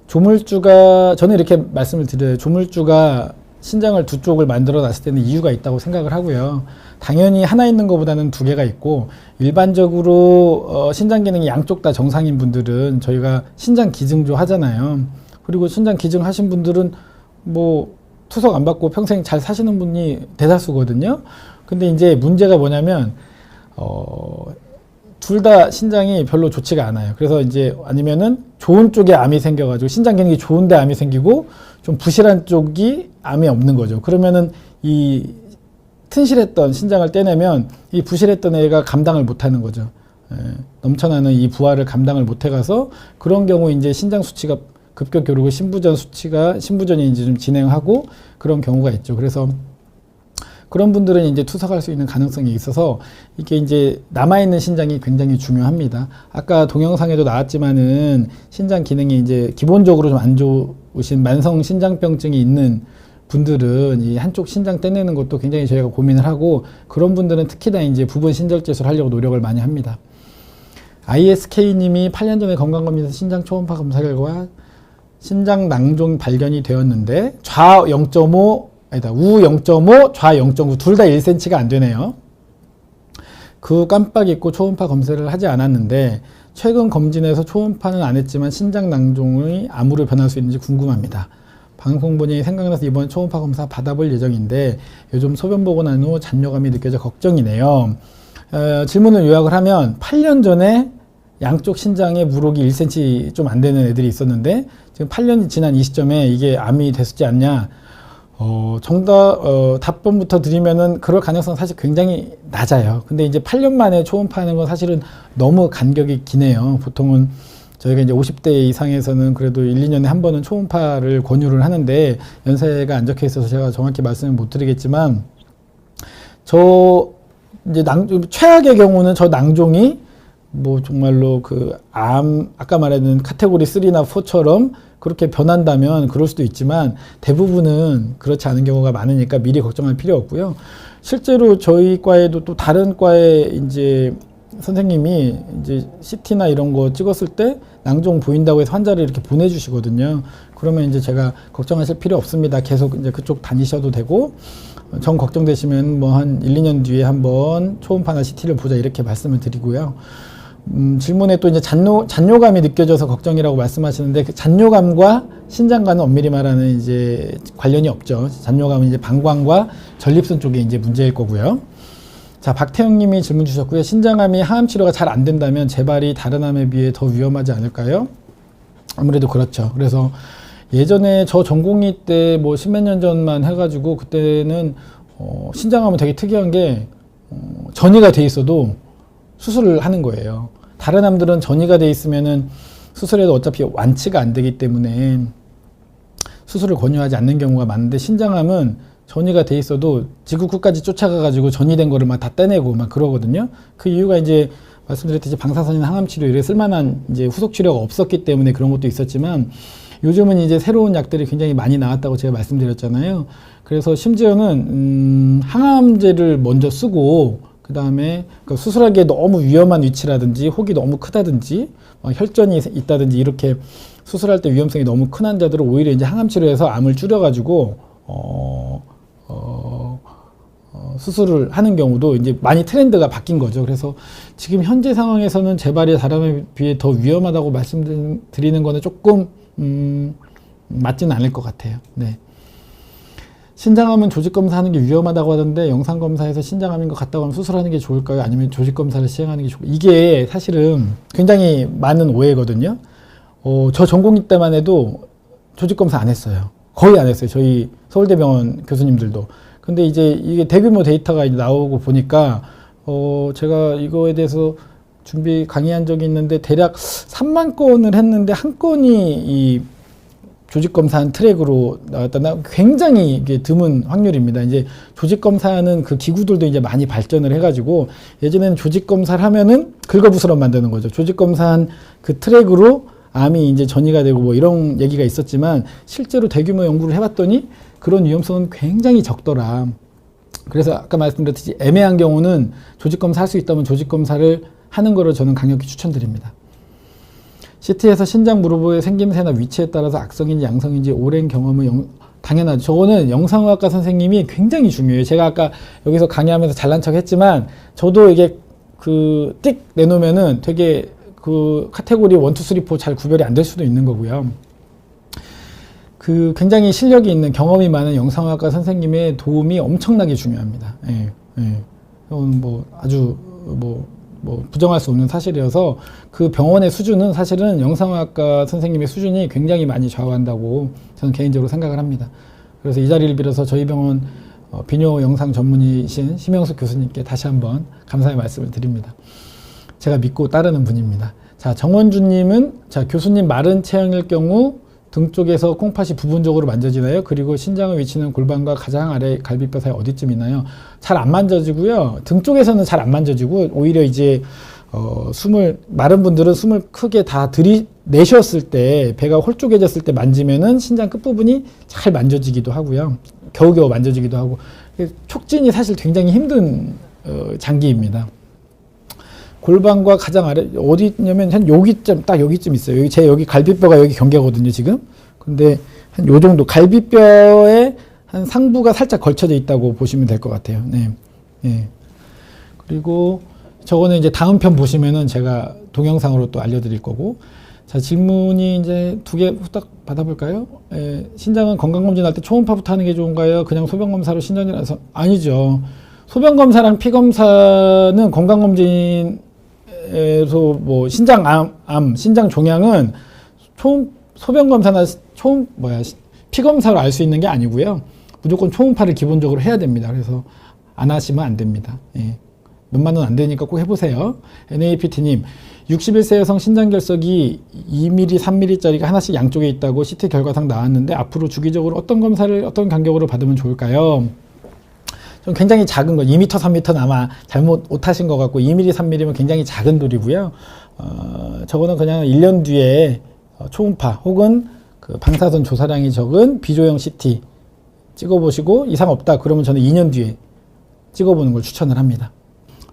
조물주가, 저는 이렇게 말씀을 드려요. 조물주가 신장을 두 쪽을 만들어 놨을 때는 이유가 있다고 생각을 하고요. 당연히 하나 있는 것보다는 두 개가 있고, 일반적으로 신장 기능이 양쪽 다 정상인 분들은 저희가 신장 기증조 하잖아요. 그리고 신장 기증 하신 분들은 뭐 투석 안 받고 평생 잘 사시는 분이 대다수거든요. 근데 이제 문제가 뭐냐면 둘 다 신장이 별로 좋지가 않아요. 그래서 이제 아니면은 좋은 쪽에 암이 생겨가지고 신장 기능이 좋은데 암이 생기고 좀 부실한 쪽이 암이 없는 거죠. 그러면은 이 튼실했던 신장을 떼내면 이 부실했던 애가 감당을 못하는 거죠. 넘쳐나는 이 부하를 감당을 못해가서 그런 경우 이제 신장 수치가 급격히 오르고 신부전이 이제 좀 진행하고 그런 경우가 있죠. 그래서 그런 분들은 이제 투석할 수 있는 가능성이 있어서 이게 이제 남아있는 신장이 굉장히 중요합니다. 아까 동영상에도 나왔지만은 신장 기능이 이제 기본적으로 좀 안 좋으신 만성 신장병증이 있는 분들은 이 한쪽 신장 떼내는 것도 굉장히 저희가 고민을 하고, 그런 분들은 특히나 이제 부분 신절제술 하려고 노력을 많이 합니다. ISK님이 8년 전에 건강검진에서 신장 초음파 검사 결과 신장 낭종 발견이 되었는데 좌 0.5, 아니다, 우 0.5, 좌 0.9 둘 다 1cm가 안 되네요. 그 깜빡 잊고 초음파 검사를 하지 않았는데 최근 검진에서 초음파는 안 했지만 신장 낭종이 암으로 변할 수 있는지 궁금합니다. 방송 보니 생각나서 이번 초음파 검사 받아볼 예정인데 요즘 소변 보고 난 후 잔뇨감이 느껴져 걱정이네요. 질문을 요약을 하면 8년 전에 양쪽 신장에 물혹이 1cm 좀 안 되는 애들이 있었는데 지금 8년이 지난 이 시점에 이게 암이 됐지 않냐. 답변부터 드리면은 그럴 가능성은 사실 굉장히 낮아요. 근데 이제 8년 만에 초음파하는 건 사실은 너무 간격이 기네요. 보통은 저희가 이제 50대 이상에서는 그래도 1, 2년에 한 번은 초음파를 권유를 하는데 연세가 안 적혀 있어서 제가 정확히 말씀을 못 드리겠지만 저 이제 최악의 경우는 저 낭종이 뭐 정말로 그 아까 말했던 카테고리 3나 4처럼 그렇게 변한다면 그럴 수도 있지만 대부분은 그렇지 않은 경우가 많으니까 미리 걱정할 필요 없고요. 실제로 저희 과에도 또 다른 과에 이제 선생님이 이제 CT나 이런 거 찍었을 때 낭종 보인다고 해서 환자를 이렇게 보내주시거든요. 그러면 이제 제가 걱정하실 필요 없습니다. 계속 이제 그쪽 다니셔도 되고, 정 걱정되시면 뭐 한 1, 2년 뒤에 한번 초음파나 CT를 보자 이렇게 말씀을 드리고요. 질문에 또 이제 잔뇨감이 느껴져서 걱정이라고 말씀하시는데 그 잔뇨감과 신장과는 엄밀히 말하는 이제 관련이 없죠. 잔뇨감은 이제 방광과 전립선 쪽에 이제 문제일 거고요. 자, 박태영 님이 질문 주셨고요. 신장암이 항암 치료가 잘 안 된다면 재발이 다른 암에 비해 더 위험하지 않을까요? 아무래도 그렇죠. 그래서 예전에 저 전공의 때 뭐 십몇 년 전만 해가지고 그때는 신장암은 되게 특이한 게 전이가 돼 있어도 수술을 하는 거예요. 다른 암들은 전이가 돼 있으면은 수술해도 어차피 완치가 안 되기 때문에 수술을 권유하지 않는 경우가 많은데 신장암은 전이가 돼 있어도 지구 끝까지 쫓아가가지고 전이된 거를 막 다 떼내고 막 그러거든요. 그 이유가 이제 말씀드렸듯이 방사선이나 항암 치료 이래 쓸만한 이제 후속 치료가 없었기 때문에 그런 것도 있었지만 요즘은 이제 새로운 약들이 굉장히 많이 나왔다고 제가 말씀드렸잖아요. 그래서 심지어는 항암제를 먼저 쓰고 그 다음에 수술하기에 너무 위험한 위치라든지 혹이 너무 크다든지 혈전이 있다든지 이렇게 수술할 때 위험성이 너무 큰 환자들은 오히려 이제 항암 치료해서 암을 줄여가지고 수술을 하는 경우도 이제 많이 트렌드가 바뀐 거죠. 그래서 지금 현재 상황에서는 재발이 다른 암에 비해 더 위험하다고 말씀드리는 거는 조금 맞지는 않을 것 같아요. 네. 신장암은 조직검사 하는 게 위험하다고 하던데 영상검사에서 신장암인 것 같다고 하면 수술하는 게 좋을까요? 아니면 조직검사를 시행하는 게 좋을까요? 이게 사실은 굉장히 많은 오해거든요. 저 전공의 때만 해도 조직검사 안 했어요. 거의 안 했어요. 저희 서울대병원 교수님들도. 근데 이제 이게 대규모 데이터가 이제 나오고 보니까 제가 이거에 대해서 강의한 적이 있는데 대략 3만 건을 했는데 한 건이 이 조직검사한 트랙으로 나왔다. 굉장히 이게 드문 확률입니다. 이제 조직검사는 그 기구들도 이제 많이 발전을 해가지고 예전에는 조직검사를 하면은 긁어부스럼 만드는 거죠. 조직검사한 그 트랙으로 암이 이제 전이가 되고 뭐 이런 얘기가 있었지만 실제로 대규모 연구를 해봤더니 그런 위험성은 굉장히 적더라. 그래서 아까 말씀드렸듯이 애매한 경우는 조직검사 할 수 있다면 조직검사를 하는 거를 저는 강력히 추천드립니다. CT에서 신장 무릎의 생김새나 위치에 따라서 악성인지 양성인지 오랜 경험은 당연하죠. 저거는 영상의학과 선생님이 굉장히 중요해요. 제가 아까 여기서 강의하면서 잘난 척 했지만 저도 이게 띡 내놓으면은 되게 그 카테고리 1, 2, 3, 4 잘 구별이 안 될 수도 있는 거고요. 굉장히 실력이 있는 경험이 많은 영상학과 선생님의 도움이 엄청나게 중요합니다. 예, 예. 이건 뭐 아주 뭐 부정할 수 없는 사실이어서 그 병원의 수준은 사실은 영상학과 선생님의 수준이 굉장히 많이 좌우한다고 저는 개인적으로 생각을 합니다. 그래서 이 자리를 빌어서 저희 병원 비뇨 영상 전문의신 심영숙 교수님께 다시 한번 감사의 말씀을 드립니다. 제가 믿고 따르는 분입니다. 자, 정원주님은 교수님 마른 체형일 경우 등 쪽에서 콩팥이 부분적으로 만져지나요? 그리고 신장의 위치는 골반과 가장 아래 갈비뼈 사이 어디쯤 있나요? 잘 안 만져지고요. 등 쪽에서는 잘 안 만져지고 오히려 이제 마른 분들은 숨을 크게 다 들이내셨을 때 배가 홀쭉해졌을 때 만지면은 신장 끝부분이 잘 만져지기도 하고요. 겨우겨우 만져지기도 하고 촉진이 사실 굉장히 힘든 장기입니다. 골반과 가장 아래 어디냐면 한 여기쯤 딱 여기쯤 있어요. 여기 갈비뼈가 여기 경계거든요 지금. 근데 한 요 정도 갈비뼈의 한 상부가 살짝 걸쳐져 있다고 보시면 될 것 같아요. 네. 네. 그리고 저거는 이제 다음 편 보시면은 제가 동영상으로 또 알려드릴 거고. 자, 질문이 이제 2개 후딱 받아볼까요? 신장은 건강검진할 때 초음파부터 하는 게 좋은가요? 그냥 소변검사로 신장이라서 아니죠. 소변검사랑 피검사는 건강검진에서 뭐 신장암, 신장 종양은 소변검사나 피검사로 알 수 있는 게 아니고요. 무조건 초음파를 기본적으로 해야 됩니다. 그래서 안 하시면 안 됩니다. 예. 몇만 원 안 되니까 꼭 해보세요. NAPT님, 61세 여성 신장결석이 2mm, 3mm짜리가 하나씩 양쪽에 있다고 CT 결과상 나왔는데 앞으로 주기적으로 어떤 검사를 어떤 간격으로 받으면 좋을까요? 좀 굉장히 작은 거, 2m, 3m는 아마 잘못 오타신 것 같고 2mm, 3mm면 굉장히 작은 돌이고요. 저거는 그냥 1년 뒤에 초음파 혹은 그 방사선 조사량이 적은 비조형 CT 찍어보시고 이상 없다 그러면 저는 2년 뒤에 찍어보는 걸 추천을 합니다.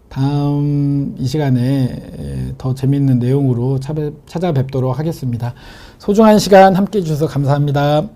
다음 이 시간에 더 재밌는 내용으로 찾아뵙도록 하겠습니다. 소중한 시간 함께 해주셔서 감사합니다.